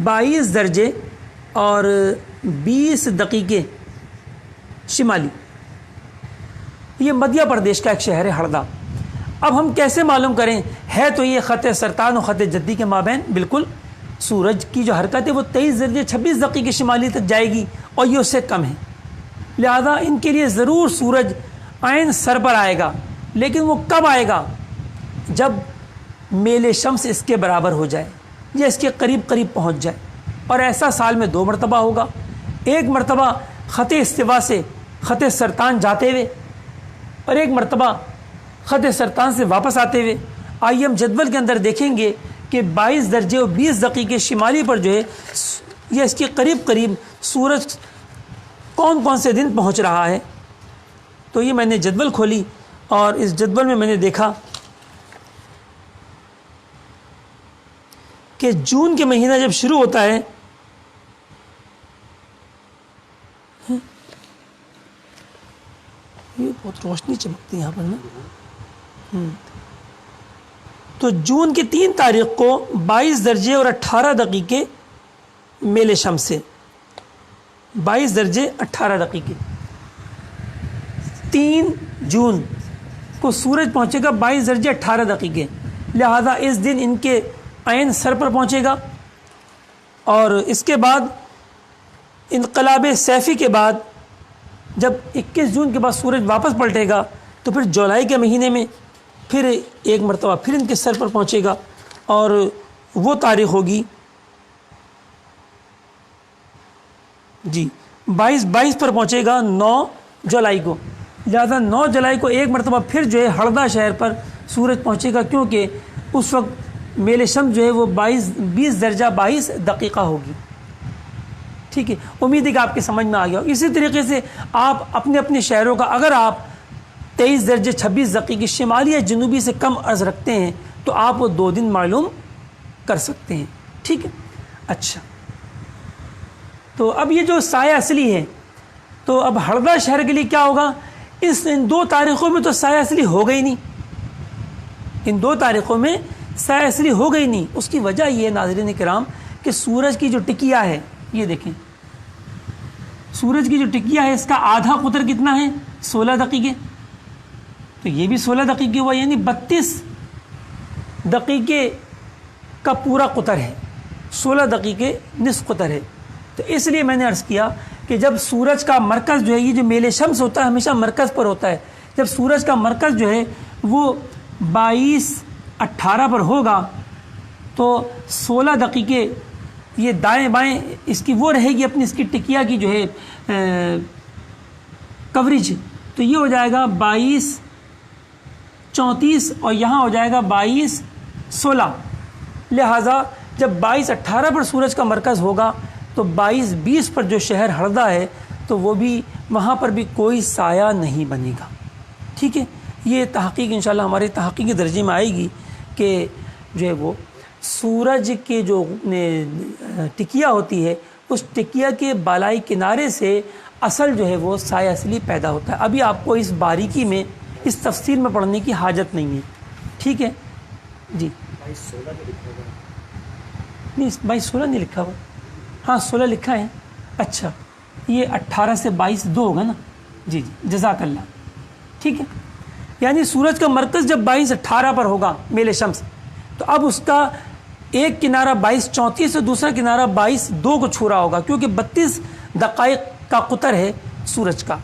22 درجے اور 20 دقیقے شمالی. یہ مدھیہ پردیش کا ایک شہر ہے ہڑدہ. اب ہم کیسے معلوم کریں؟ ہے تو یہ خط سرطان و خط جدی کے مابین بالکل. سورج کی جو حرکت ہے وہ 23 درجے 26 دقیقے شمالی تک جائے گی، اور یہ اس سے کم ہے. لہذا ان کے لیے ضرور سورج عین سر پر آئے گا، لیکن وہ کب آئے گا؟ جب میل شمس اس کے برابر ہو جائے یا اس کے قریب قریب پہنچ جائے. اور ایسا سال میں 2 مرتبہ ہوگا. ایک مرتبہ خط استوا سے خط سرطان جاتے ہوئے، اور ایک مرتبہ خط سرطان سے واپس آتے ہوئے. آئیے ہم جدول کے اندر دیکھیں گے کہ 22 درجے اور 20 دقیقے شمالی پر جو ہے یا اس کے قریب قریب سورج کون کون سے دن پہنچ رہا ہے. تو یہ میں نے جدول کھولی، اور اس جدول میں نے دیکھا کہ جون کے مہینہ جب شروع ہوتا ہے، یہ بہت روشنی چمکتی ہے یہاں پر نا. تو جون کی 3 تاریخ کو 22 درجے اور 18 دقیقے میل شمس سے، 22 درجے 18 دقیقے 3 جون کو سورج پہنچے گا 22 درجے 18 دقیقے. لہذا اس دن ان کے عین سر پر پہنچے گا. اور اس کے بعد انقلاب سیفی کے بعد جب 21 جون کے بعد سورج واپس پلٹے گا، تو پھر جولائی کے مہینے میں پھر ایک مرتبہ پھر ان کے سر پر پہنچے گا، اور وہ تاریخ ہوگی 22 پر پہنچے گا 9 جولائی کو. لہذا 9 جولائی کو ایک مرتبہ پھر جو ہے ہڑدہ شہر پر سورج پہنچے گا، کیونکہ اس وقت میل شمس جو ہے وہ 20 درجہ 22 دقیقہ ہوگی. ٹھیک ہے، امید ہے کہ آپ کے سمجھ میں آ گیا. اسی طریقے سے آپ اپنے اپنے شہروں کا اگر آپ 23 درجے 26 دقیقے شمالی یا جنوبی سے کم عرض رکھتے ہیں تو آپ وہ 2 دن معلوم کر سکتے ہیں. ٹھیک ہے. اچھا، تو اب یہ جو سایہ اصلی ہے، تو اب ہڑدہ شہر کے لیے کیا ہوگا؟ ان 2 تاریخوں میں تو سایہ اصلی ہو گئی نہیں. ان 2 تاریخوں میں سایہ اصلی ہو گئی نہیں. اس کی وجہ یہ ہے ناظرین کرام کہ سورج کی جو ٹکیا ہے، یہ دیکھیں سورج کی جو ٹکیا ہے اس کا آدھا قطر کتنا ہے؟ 16 دقیقے. تو یہ بھی 16 دقیقے ہوا، یعنی 32 دقیقے کا پورا قطر ہے، 16 دقیقے نصف قطر ہے. تو اس لیے میں نے عرض کیا کہ جب سورج کا مرکز جو ہے، یہ جو میل شمس ہوتا ہے ہمیشہ مرکز پر ہوتا ہے، جب سورج کا مرکز جو ہے وہ 22-18 پر ہوگا تو 16 دقیقے یہ دائیں بائیں اس کی وہ رہے گی اپنی اس کی ٹکیا کی جو ہے کوریج. تو یہ ہو جائے گا 22-34 اور یہاں ہو جائے گا 22-16. لہٰذا جب 22-18 پر سورج کا مرکز ہوگا تو 22-20 پر جو شہر ہڑدہ ہے تو وہ بھی وہاں پر بھی کوئی سایہ نہیں بنے گا. ٹھیک ہے. یہ تحقیق انشاءاللہ ہمارے تحقیقی درجے میں آئے گی کہ جو ہے وہ سورج کے جو ٹکیا ہوتی ہے اس ٹکیا کے بالائی کنارے سے اصل جو ہے وہ سایہ اصلی پیدا ہوتا ہے. ابھی آپ کو اس باریکی میں اس تفصیل میں پڑھنے کی حاجت نہیں ہے. ٹھیک ہے جی. 22-16 نہیں لکھا ہوا. ہاں 16 لکھا ہے. اچھا، یہ 18 سے 22 2 ہوگا نا. جی جی، جزاک اللہ. ٹھیک ہے. یعنی سورج کا مرکز جب 22-18 پر ہوگا میل شمس، تو اب اس کا ایک کنارہ 22-34 سے دوسرا کنارہ 22-2 کو چھو رہا ہوگا، کیونکہ 32 دقائق کا قطر ہے سورج کا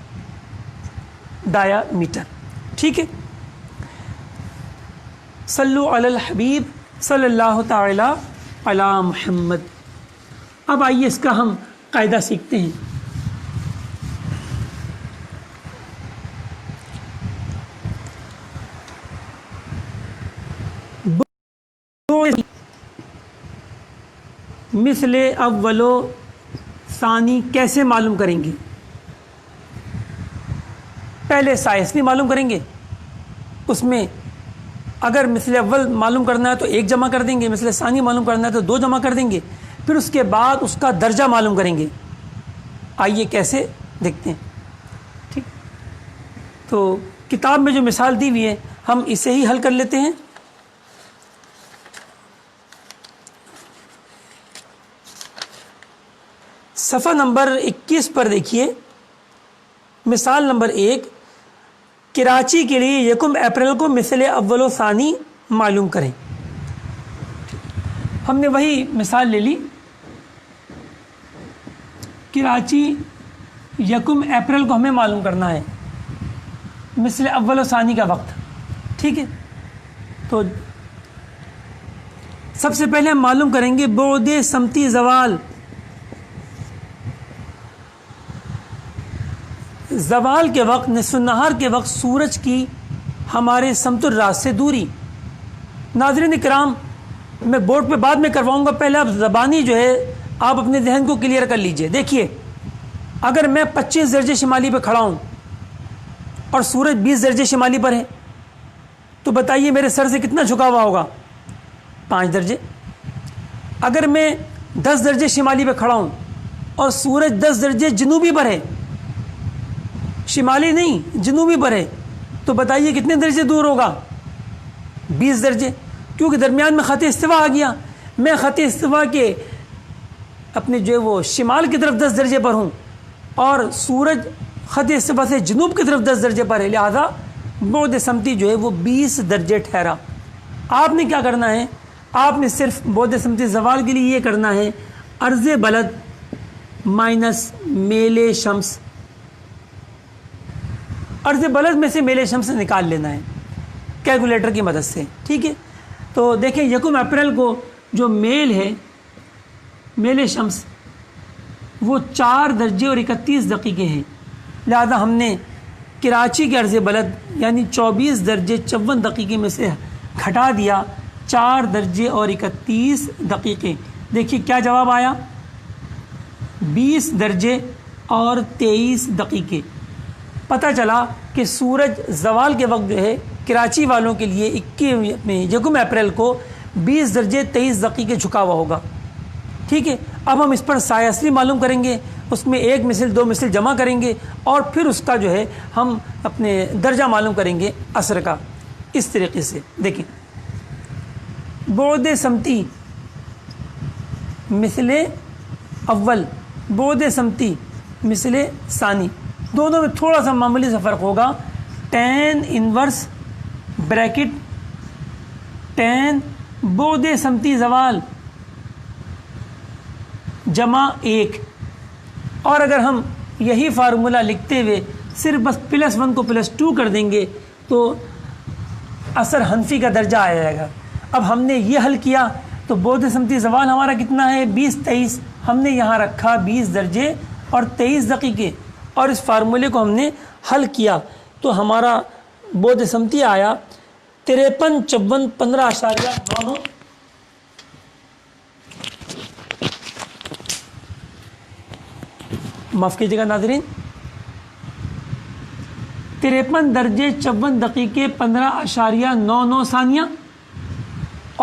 ڈایا میٹر. ٹھیک ہے. صلو علی الحبیب صلی اللہ تعالی علی محمد. اب آئیے اس کا ہم قاعدہ سیکھتے ہیں. مثل اول و ثانی کیسے معلوم کریں گے؟ پہلے سایہ اصلی معلوم کریں گے. اس میں اگر مثل اول معلوم کرنا ہے تو 1 جمع کر دیں گے، مثل ثانی معلوم کرنا ہے تو 2 جمع کر دیں گے. پھر اس کے بعد اس کا درجہ معلوم کریں گے. آئیے کیسے دیکھتے ہیں. ٹھیک. تو کتاب میں جو مثال دی ہوئی ہے ہم اسے ہی حل کر لیتے ہیں. صفحہ نمبر 21 پر دیکھیے، مثال نمبر 1، کراچی کے لیے 1 اپریل کو مثل اول و ثانی معلوم کریں. ہم نے وہی مثال لے لی، کراچی 1 اپریل کو ہمیں معلوم کرنا ہے مثل اول و ثانی کا وقت. ٹھیک ہے، تو سب سے پہلے ہم معلوم کریں گے بعد سمتی زوال. زوال کے وقت، نصف النہار کے وقت سورج کی ہمارے سمت الراس سے دوری. ناظرین کرام، میں بورڈ پہ بعد میں کرواؤں گا، پہلے آپ زبانی جو ہے آپ اپنے ذہن کو کلیئر کر لیجئے. دیکھیے، اگر میں 25 درجے شمالی پہ کھڑا ہوں اور سورج 20 درجے شمالی پر ہے تو بتائیے میرے سر سے کتنا جھکا ہوا ہوگا؟ 5 درجے. اگر میں 10 درجے شمالی پہ کھڑا ہوں اور سورج 10 درجے جنوبی پر ہے، شمالی نہیں جنوبی پر ہے، تو بتائیے کتنے درجے دور ہوگا؟ 20 درجے، کیونکہ درمیان میں خط استوا آ گیا. میں خط استوا کے اپنے جو ہے وہ شمال کی طرف 10 درجے پر ہوں اور سورج خط استوا سے جنوب کی طرف 10 درجے پر ہے، لہذا بعد سمتی جو ہے وہ 20 درجے ٹھہرا. آپ نے کیا کرنا ہے؟ آپ نے صرف بعد سمتی زوال کے لیے یہ کرنا ہے، عرض بلد مائنس میل شمس. عرض بلد میں سے میل شمس نکال لینا ہے کیلکولیٹر کی مدد سے. ٹھیک ہے، تو دیکھیں 1 اپریل کو جو میل ہے، میل شمس، وہ 4 درجے اور 31 دقیقے ہیں. لہذا ہم نے کراچی کے عرض بلد یعنی 24 درجے 54 دقیقے میں سے گھٹا دیا 4 درجے اور 31 دقیقے. دیکھیے کیا جواب آیا، 20 درجے اور 23 دقیقے. پتہ چلا کہ سورج زوال کے وقت جو ہے کراچی والوں کے لیے 1 اپریل کو 20 درجے 23 دقیقے جھکا ہوا ہوگا. ٹھیک ہے، اب ہم اس پر سایہ اصلی معلوم کریں گے، اس میں 1 مثل 2 مثل جمع کریں گے اور پھر اس کا جو ہے ہم اپنے درجہ معلوم کریں گے عصر کا. اس طریقے سے دیکھیں، بعد سمتی مثل اول، بعد سمتی مثل ثانی، دونوں میں تھوڑا سا معمولی سا فرق ہوگا. tan انورس بریکٹ tan بعد سمتی زوال جمع 1. اور اگر ہم یہی فارمولہ لکھتے ہوئے صرف بس +1 کو +2 کر دیں گے تو اثر حنفی کا درجہ آ جائے گا. اب ہم نے یہ حل کیا تو بعد سمتی زوال ہمارا کتنا ہے؟ 20 23. ہم نے یہاں رکھا 20 درجے اور 23 دقیقے اور اس فارمولے کو ہم نے حل کیا تو ہمارا بعد سمتی آیا 53 54 15.99. معاف کیجیے گا ناظرین، 53 درجے 54 دقیقے 15.99 ثانیہ.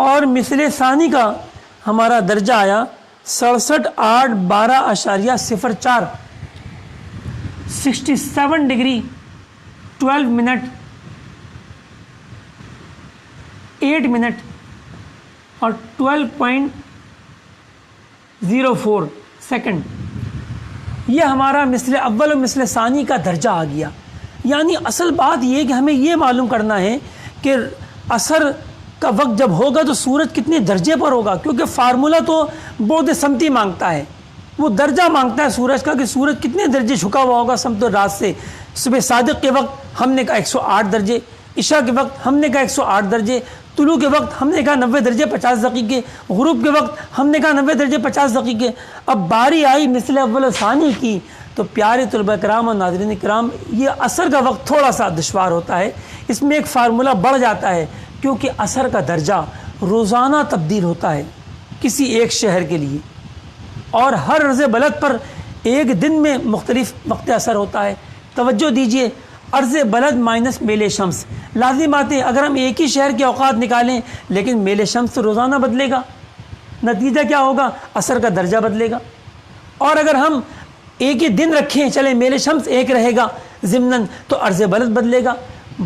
اور مثل ثانی کا ہمارا درجہ آیا 67 8 12.04، 67 ڈگری 12 منٹ 8 منٹ اور 12.04 سیکنڈ. یہ ہمارا مثل اول و مثل ثانی کا درجہ آ گیا. یعنی اصل بات یہ کہ ہمیں یہ معلوم کرنا ہے کہ عصر کا وقت جب ہوگا تو سورج کتنے درجے پر ہوگا، کیونکہ فارمولہ تو بعد سمتی مانگتا ہے، وہ درجہ مانگتا ہے سورج کا کہ سورج کتنے درجے جھکا ہوا ہوگا سمت رات سے. صبح صادق کے وقت ہم نے کہا 108 درجے، عشاء کے وقت ہم نے کہا 108 درجے، طلوع کے وقت ہم نے کہا 90 درجے 50 دقیقے، غروب کے وقت ہم نے کہا 90 درجے 50 دقیقے. اب باری آئی مثل اول و ثانی کی تو پیارے طلبہ کرام اور ناظرین کرام، یہ عصر کا وقت تھوڑا سا دشوار ہوتا ہے، اس میں ایک فارمولہ بڑھ جاتا ہے کیونکہ عصر کا درجہ روزانہ تبدیل ہوتا ہے کسی ایک شہر کے لیے اور ہر عرض بلد پر ایک دن میں مختلف وقت عصر ہوتا ہے. توجہ دیجئے، عرض بلد مائنس میل شمس، لازم بات ہے اگر ہم ایک ہی شہر کے اوقات نکالیں لیکن میل شمس روزانہ بدلے گا، نتیجہ کیا ہوگا؟ عصر کا درجہ بدلے گا. اور اگر ہم ایک ہی دن رکھیں چلے میل شمس ایک رہے گا ضمناً تو عرض بلد بدلے گا.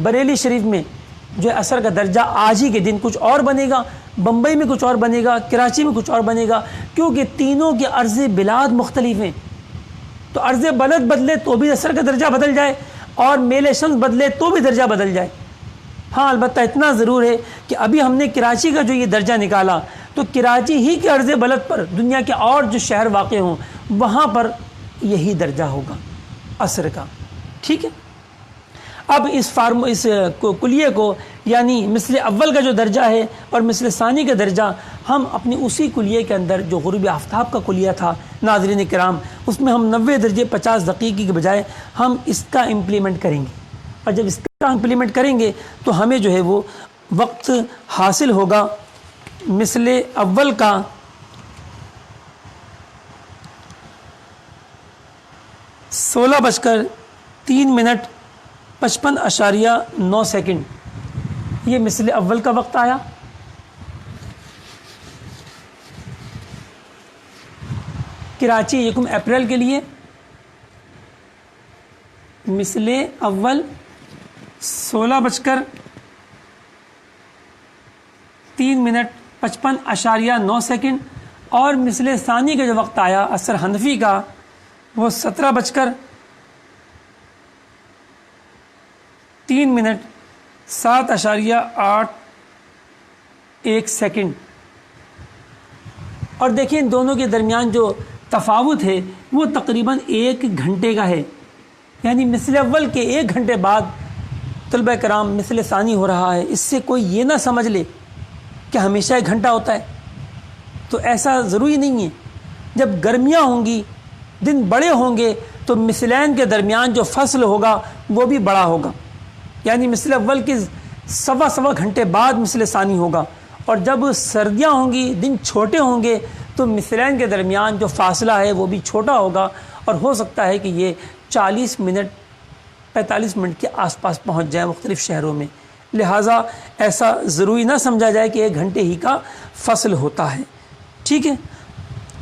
بریلی شریف میں جو ہے عصر کا درجہ آج ہی کے دن کچھ اور بنے گا, بمبئی میں کچھ اور بنے گا, کراچی میں کچھ اور بنے گا, کیونکہ تینوں کے عرض بلاد مختلف ہیں. تو عرض بلد بدلے تو بھی عصر کا درجہ بدل جائے اور میل شمس بدلے تو بھی درجہ بدل جائے. ہاں البتہ اتنا ضرور ہے کہ ابھی ہم نے کراچی کا جو یہ درجہ نکالا تو کراچی ہی کے عرض بلد پر دنیا کے اور جو شہر واقع ہوں وہاں پر یہی درجہ ہوگا عصر کا. ٹھیک ہے. اب اس کلیے کو یعنی مثل اول کا جو درجہ ہے اور مثل ثانی کا درجہ ہم اپنی اسی کلیے کے اندر جو غروب آفتاب کا کلیہ تھا ناظرین کرام, اس میں ہم 90 درجے 50 دقیقے کے بجائے ہم اس کا امپلیمنٹ کریں گے. اور جب اس کا امپلیمنٹ کریں گے تو ہمیں جو ہے وہ وقت حاصل ہوگا مثل اول کا 16:03:55.9 یہ مثل اول کا وقت آیا. کراچی 1 اپریل کے لیے مثل اول 16:03:55.9 اور مثل ثانی کا جو وقت آیا عصر حنفی کا وہ 17:03:07.81 اور دیکھیں ان دونوں کے درمیان جو تفاوت ہے وہ تقریباً 1 گھنٹے کا ہے. یعنی مثل اول کے 1 گھنٹے بعد طلبہ کرام مثل ثانی ہو رہا ہے. اس سے کوئی یہ نہ سمجھ لے کہ ہمیشہ 1 گھنٹہ ہوتا ہے, تو ایسا ضروری نہیں ہے. جب گرمیاں ہوں گی دن بڑے ہوں گے تو مثلین کے درمیان جو فصل ہوگا وہ بھی بڑا ہوگا. یعنی مثل اول کے سوا گھنٹے بعد مثل ثانی ہوگا, اور جب سردیاں ہوں گی دن چھوٹے ہوں گے تو مثلین کے درمیان جو فاصلہ ہے وہ بھی چھوٹا ہوگا, اور ہو سکتا ہے کہ یہ 40 منٹ 45 منٹ کے آس پاس پہنچ جائیں مختلف شہروں میں. لہٰذا ایسا ضروری نہ سمجھا جائے کہ 1 گھنٹے ہی کا فصل ہوتا ہے. ٹھیک ہے.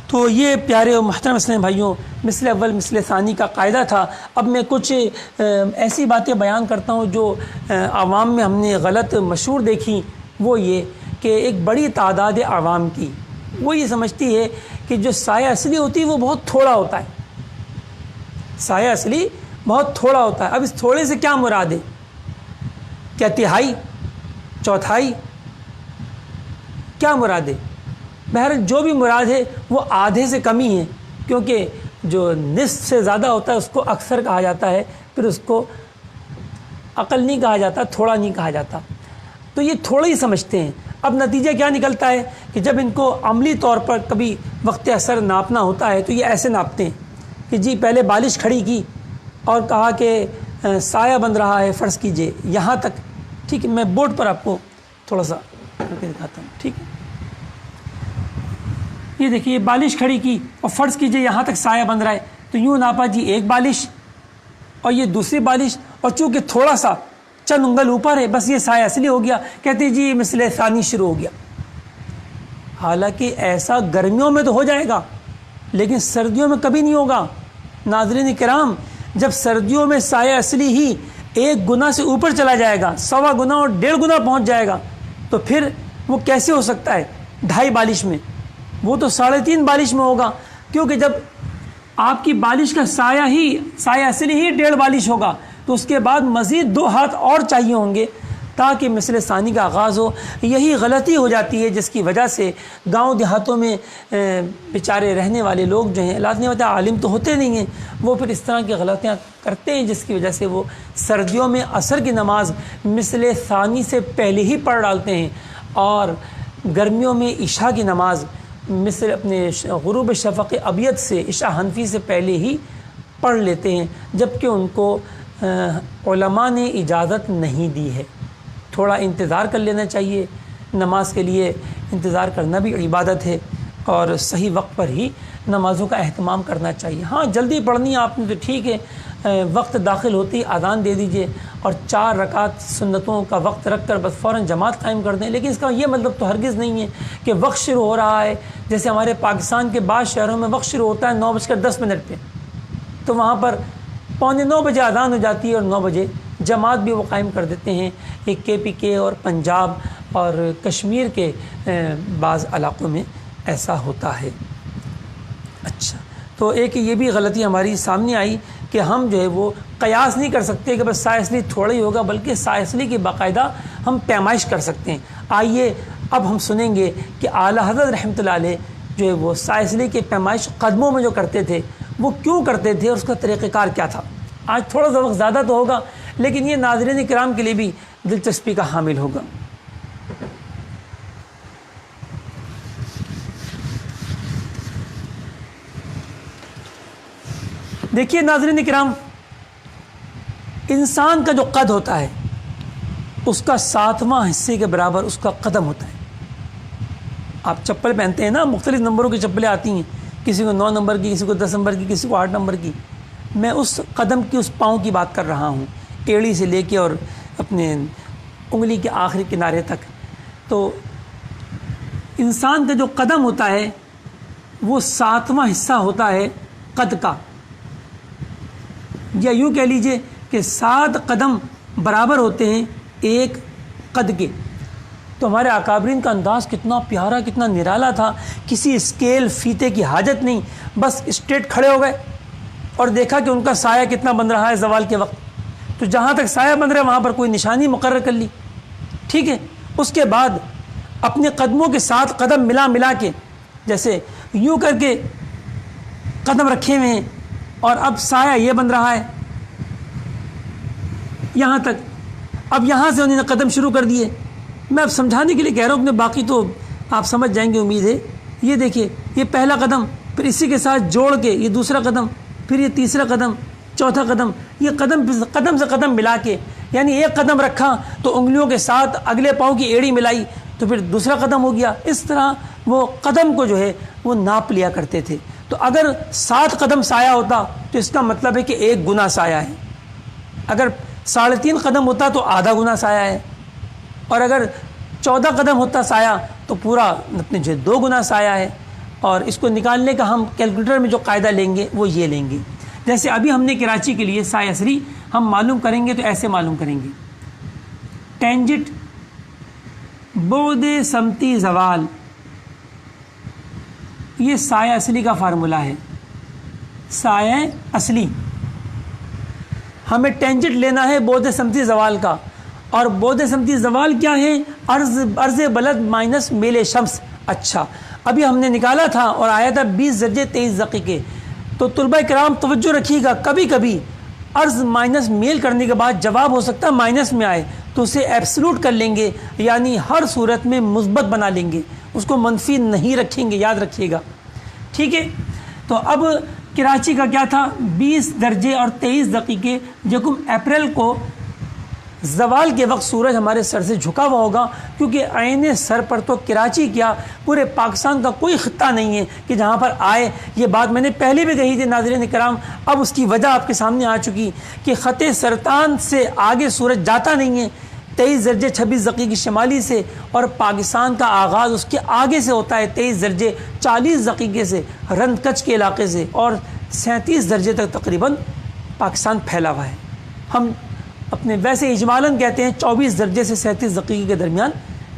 تو یہ پیارے و محترم اسلام بھائیوں مثل اول مثل ثانی کا قاعدہ تھا. اب میں کچھ ایسی باتیں بیان کرتا ہوں جو عوام میں ہم نے غلط مشہور دیکھی. وہ یہ کہ ایک بڑی تعداد عوام کی وہ یہ سمجھتی ہے کہ جو سایہ اصلی ہوتی ہے وہ بہت تھوڑا ہوتا ہے. سایہ اصلی بہت تھوڑا ہوتا ہے. اب اس تھوڑے سے کیا مراد ہے؟ کیا تہائی, چوتھائی, کیا مراد ہے؟ بہرحال جو بھی مراد ہے وہ آدھے سے کم ہی ہے, کیونکہ جو نصف سے زیادہ ہوتا ہے اس کو اکثر کہا جاتا ہے, پھر اس کو عقل نہیں کہا جاتا, تھوڑا نہیں کہا جاتا. تو یہ تھوڑا ہی سمجھتے ہیں. اب نتیجہ کیا نکلتا ہے کہ جب ان کو عملی طور پر کبھی وقت اثر ناپنا ہوتا ہے تو یہ ایسے ناپتے ہیں کہ جی پہلے بالش کھڑی کی اور کہا کہ سایہ بن رہا ہے, فرض کیجئے یہاں تک. ٹھیک ہے, میں بورڈ پر آپ کو تھوڑا سا کر کے دکھاتا ہوں. ٹھیک ہے, یہ دیکھیے بالش کھڑی کی اور فرض کیجئے یہاں تک سایہ بن رہا ہے, تو یوں ناپا جی ایک بالش اور یہ دوسری بالش, اور چونکہ تھوڑا سا چند انگل اوپر ہے بس یہ سایہ اصلی ہو گیا. کہتے جی مثل ثانی شروع ہو گیا. حالانکہ ایسا گرمیوں میں تو ہو جائے گا لیکن سردیوں میں کبھی نہیں ہوگا. ناظرین کرام, جب سردیوں میں سایہ اصلی ہی 1 گنا سے اوپر چلا جائے گا, 1.25 گنا اور 1.5 گنا پہنچ جائے گا, تو پھر وہ کیسے ہو سکتا ہے 2.5 بالش میں؟ وہ تو 3.5 بالش میں ہوگا, کیونکہ جب آپ کی بالش کا سایہ اصلی ہی 1.5 بالش ہوگا تو اس کے بعد مزید 2 ہاتھ اور چاہیے ہوں گے تاکہ مثل ثانی کا آغاز ہو. یہی غلطی ہو جاتی ہے جس کی وجہ سے گاؤں دیہاتوں میں بیچارے رہنے والے لوگ جو ہیں اللہ نے بتا عالم تو ہوتے نہیں ہیں, وہ پھر اس طرح کی غلطیاں کرتے ہیں جس کی وجہ سے وہ سردیوں میں عصر کی نماز مثل ثانی سے پہلے ہی پڑھ ڈالتے ہیں اور گرمیوں میں عشاء کی نماز مثل اپنے غروب شفق ابیض سے عشاء حنفی سے پہلے ہی پڑھ لیتے ہیں, جبکہ ان کو علماء نے اجازت نہیں دی ہے. تھوڑا انتظار کر لینا چاہیے. نماز کے لیے انتظار کرنا بھی عبادت ہے اور صحیح وقت پر ہی نمازوں کا اہتمام کرنا چاہیے. ہاں جلدی پڑھنی ہے آپ نے تو ٹھیک ہے, وقت داخل ہوتی اذان دے دیجئے اور 4 رکعت سنتوں کا وقت رکھ کر بس فوراً جماعت قائم کر دیں. لیکن اس کا یہ مطلب تو ہرگز نہیں ہے کہ وقت شروع ہو رہا ہے, جیسے ہمارے پاکستان کے بعض شہروں میں وقت شروع ہوتا ہے 9:10 پہ, تو وہاں پر 8:45 بجے اذان ہو جاتی ہے اور 9 بجے جماعت بھی وہ قائم کر دیتے ہیں. ایک KPK اور پنجاب اور کشمیر کے بعض علاقوں میں ایسا ہوتا ہے. اچھا، تو ایک یہ بھی غلطی ہماری سامنے آئی کہ ہم جو ہے وہ قیاس نہیں کر سکتے کہ بس سایہ اصلی تھوڑا ہی ہوگا، بلکہ سایہ اصلی کی باقاعدہ ہم پیمائش کر سکتے ہیں. آئیے اب ہم سنیں گے کہ اعلیٰ حضرت رحمۃ اللہ علیہ جو ہے وہ سایہ اصلی کی پیمائش قدموں میں جو کرتے تھے وہ کیوں کرتے تھے اور اس کا طریقہ کار کیا تھا. آج تھوڑا سا وقت زیادہ تو ہوگا لیکن یہ ناظرین کرام کے لیے بھی دلچسپی کا حامل ہوگا. دیکھیے ناظرین کرام، انسان کا جو قد ہوتا ہے اس کا 7واں حصے کے برابر اس کا قدم ہوتا ہے. آپ چپل پہنتے ہیں نا، مختلف نمبروں کی چپلیں آتی ہیں، کسی کو 9 نمبر کی، کسی کو 10 نمبر کی، کسی کو 8 نمبر کی. میں اس قدم کی، اس پاؤں کی بات کر رہا ہوں، ایڑی سے لے کے اور اپنے انگلی کے آخری کنارے تک. تو انسان کا جو قدم ہوتا ہے وہ 7واں حصہ ہوتا ہے قد کا، یا یوں کہہ لیجئے کہ 7 قدم برابر ہوتے ہیں ایک قد کے. تو ہمارے اکابرین کا انداز کتنا پیارا، کتنا نرالا تھا. کسی اسکیل فیتے کی حاجت نہیں، بس اسٹریٹ کھڑے ہو گئے اور دیکھا کہ ان کا سایہ کتنا بن رہا ہے زوال کے وقت. تو جہاں تک سایہ بن رہا ہے وہاں پر کوئی نشانی مقرر کر لی، ٹھیک ہے. اس کے بعد اپنے قدموں کے ساتھ قدم ملا کے، جیسے یوں کر کے قدم رکھے ہوئے ہیں اور اب سایہ یہ بن رہا ہے یہاں تک. اب یہاں سے انہوں نے قدم شروع کر دیے. میں اب سمجھانے کے لیے کہہ رہا ہوں، اپنے باقی تو آپ سمجھ جائیں گے امید ہے. یہ دیکھیے، یہ پہلا قدم، پھر اسی کے ساتھ جوڑ کے یہ دوسرا قدم، پھر یہ تیسرا قدم، چوتھا قدم، یہ قدم سے قدم ملا کے، یعنی ایک قدم رکھا تو انگلیوں کے ساتھ اگلے پاؤں کی ایڑی ملائی تو پھر دوسرا قدم ہو گیا. اس طرح وہ قدم کو جو ہے وہ ناپ لیا کرتے تھے. تو اگر 7 قدم سایہ ہوتا تو اس کا مطلب ہے کہ 1 گنا سایہ ہے. اگر 3.5 قدم ہوتا تو آدھا گنا سایہ ہے، اور اگر 14 قدم ہوتا سایہ تو پورا اپنے جو 2 گنا سایہ ہے. اور اس کو نکالنے کا ہم کیلکولیٹر میں جو قاعدہ لیں گے وہ یہ لیں گے. جیسے ابھی ہم نے کراچی کے لیے سایہ اصلی ہم معلوم کریں گے تو ایسے معلوم کریں گے: ٹینجٹ بعد سمتی زوال، یہ سایہ اصلی کا فارمولہ ہے. سایہ اصلی ہمیں ٹینجٹ لینا ہے بعد سمتی زوال کا، اور بعد سمتی زوال کیا ہے؟ عرض بلد مائنس میل شمس. اچھا، ابھی ہم نے نکالا تھا اور آیا تھا 20 درجے 23 دقیقے. تو طلبہ کرام توجہ رکھیے گا، کبھی کبھی عرض مائنس میل کرنے کے بعد جواب ہو سکتا ہے مائنس میں آئے تو اسے ایبسلوٹ کر لیں گے، یعنی ہر صورت میں مثبت بنا لیں گے، اس کو منفی نہیں رکھیں گے، یاد رکھیے گا، ٹھیک ہے. تو اب کراچی کا کیا تھا؟ 20 درجے اور 23 دقیقے. یکم اپریل کو زوال کے وقت سورج ہمارے سر سے جھکا ہوا ہوگا، کیونکہ عین سر پر تو کراچی کیا پورے پاکستان کا کوئی خطہ نہیں ہے کہ جہاں پر آئے. یہ بات میں نے پہلے بھی کہی تھی ناظرین کرام، اب اس کی وجہ آپ کے سامنے آ چکی کہ خط سرطان سے آگے سورج جاتا نہیں ہے. 23 درجے 26 دقیقے شمالی سے، اور پاکستان کا آغاز اس کے آگے سے ہوتا ہے 23 درجے 40 دقیقے سے رند کچھ کے علاقے سے، اور 37 درجے تک تقریباً پاکستان پھیلا ہوا ہے. ہم اپنے ویسے اجمالاً کہتے ہیں 24 درجے سے 37 دقیقے کے درمیان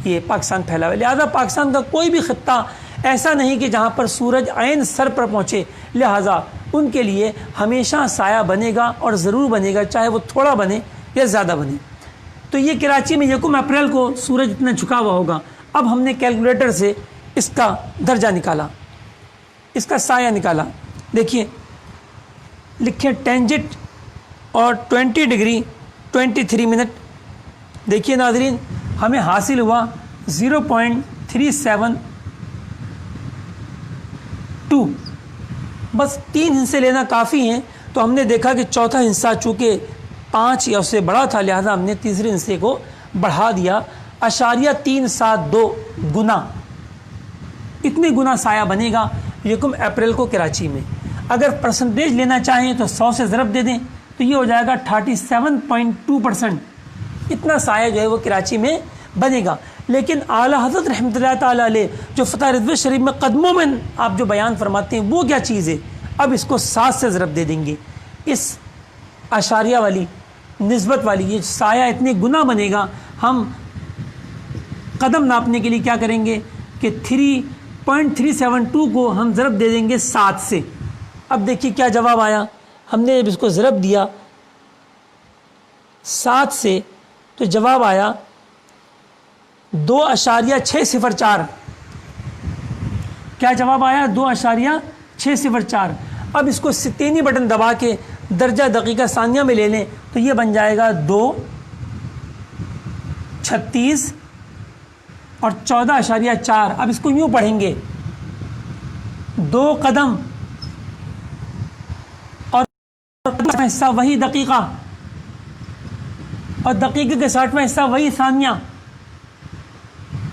یہ پاکستان پھیلا ہوا ہے. لہٰذا پاکستان کا کوئی بھی خطہ ایسا نہیں کہ جہاں پر سورج عین سر پر پہنچے، لہٰذا ان کے لیے ہمیشہ سایہ بنے گا اور ضرور بنے گا، چاہے وہ تھوڑا بنے یا زیادہ بنے. تو یہ کراچی میں 1 اپریل کو سورج اتنا جھکا ہوا ہوگا. اب ہم نے کیلکولیٹر سے اس کا درجہ نکالا، اس کا سایہ نکالا. دیکھیے لکھیں ٹینجٹ اور 20 ڈگری 23 منٹ. دیکھیے ناظرین، ہمیں حاصل ہوا 0.372. بس 3 حصے لینا کافی ہیں. تو ہم نے دیکھا کہ چوتھا حصہ چونکہ 5 یا اس سے بڑا تھا، لہذا ہم نے تیسرے حصے کو بڑھا دیا. 0.372 گنا، اتنے گنا سایہ بنے گا 1 اپریل کو کراچی میں. اگر پرسنٹیج لینا چاہیں تو 100 سے ضرب دے دیں تو یہ ہو جائے گا 37.2%. اتنا سایہ جو ہے وہ کراچی میں بنے گا. لیکن اعلیٰ حضرت رحمۃ اللہ تعالیٰ علیہ جو فتح رضویہ شریف میں قدموں میں آپ جو بیان فرماتے ہیں وہ کیا چیز ہے؟ اب اس کو 7 سے ضرب دے دیں گے. اس اشاریہ والی نسبت والی یہ سایہ اتنے گنا بنے گا. ہم قدم ناپنے کے لیے کیا کریں گے کہ 3.372 کو ہم ضرب دے دیں گے 7 سے. اب دیکھیے کیا جواب آیا. ہم نے جب اس کو ضرب دیا 7 سے تو جواب آیا 2.604. کیا جواب آیا؟ 2.604. اب اس کو ستینی بٹن دبا کے درجہ دقیقہ ثانیہ میں لے لیں تو یہ بن جائے گا 2 36 اور 14.4. اب اس کو یوں پڑھیں گے 2 قدم اور حصہ وہی دقیقہ اور دقیقے کے 60واں حصہ وہی ثانیہ.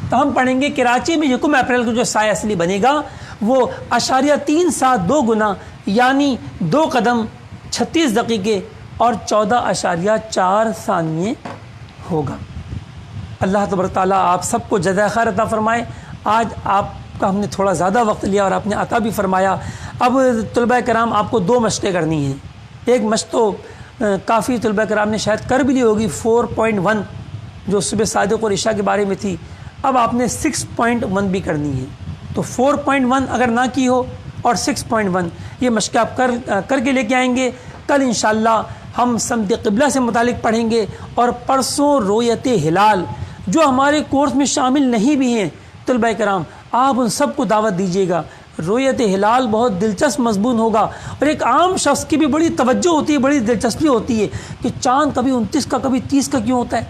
تو ہم پڑھیں گے کراچی میں یکم اپریل کو جو سایہ اصلی بنے گا وہ 0.372 گنا یعنی 2 قدم 36 دقیقے اور 14.4 ثانیے ہوگا. اللہ تبارک تعالیٰ آپ سب کو جزائے خیر عطا فرمائے. آج آپ کا ہم نے تھوڑا زیادہ وقت لیا اور آپ نے عطا بھی فرمایا. اب طلباء کرام آپ کو 2 مشقیں کرنی ہیں. ایک مشق تو کافی طلباء کرام نے شاید کر بھی لی ہوگی 4.1 جو صبح صادق اور عشاء کے بارے میں تھی. اب آپ نے 6.1 بھی کرنی ہے. تو 4.1 اگر نہ کی ہو اور 6.1 یہ مشق آپ کر کے لے کے آئیں گے. کل انشاءاللہ ہم سمت قبلہ سے متعلق پڑھیں گے اور پرسوں رویت ہلال جو ہمارے کورس میں شامل نہیں بھی ہیں طلباء کرام آپ ان سب کو دعوت دیجیے گا. رویت ہلال بہت دلچسپ مضمون ہوگا اور ایک عام شخص کی بھی بڑی توجہ ہوتی ہے, بڑی دلچسپی ہوتی ہے کہ چاند کبھی 29 کا کبھی 30 کا کیوں ہوتا ہے.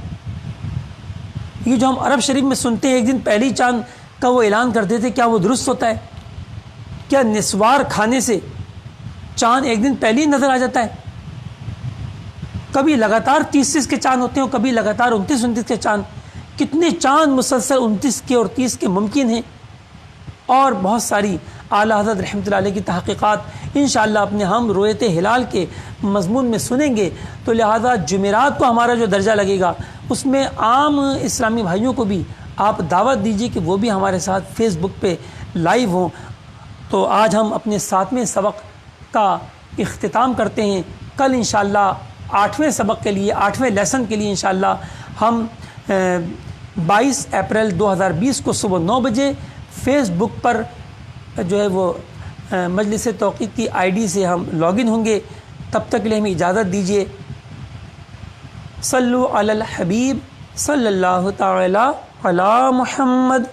یہ جو ہم عرب شریف میں سنتے ہیں ایک دن پہلے ہی چاند کا وہ اعلان کرتے تھے, کیا وہ درست ہوتا ہے؟ کیا نسوار کھانے سے چاند ایک دن پہلے ہی نظر آ جاتا ہے؟ کبھی لگاتار 30 کے چاند ہوتے ہیں کبھی لگاتار 29 کے چاند. کتنے چاند مسلسل 29 کے اور 30 کے ممکن ہیں. اور بہت ساری اعلیٰ حضرت رحمۃ اللہ علیہ کی تحقیقات انشاءاللہ اپنے ہم رویت ہلال کے مضمون میں سنیں گے. تو لہذا جمعرات کو ہمارا جو درجہ لگے گا اس میں عام اسلامی بھائیوں کو بھی آپ دعوت دیجیے کہ وہ بھی ہمارے ساتھ فیس بک پہ لائیو ہوں. تو آج ہم اپنے 7ویں سبق کا اختتام کرتے ہیں. کل انشاءاللہ 8ویں سبق کے لیے 8ویں لیسن کے لیے انشاءاللہ ہم 22 اپریل 2020 کو صبح 9 بجے فیس بک پر جو ہے وہ مجلس توقید کی ID سے ہم لاگ ان ہوں گے. تب تک کے لیے ہمیں اجازت دیجیے. صلو علی الحبیب صلی اللہ تعالی علی محمد.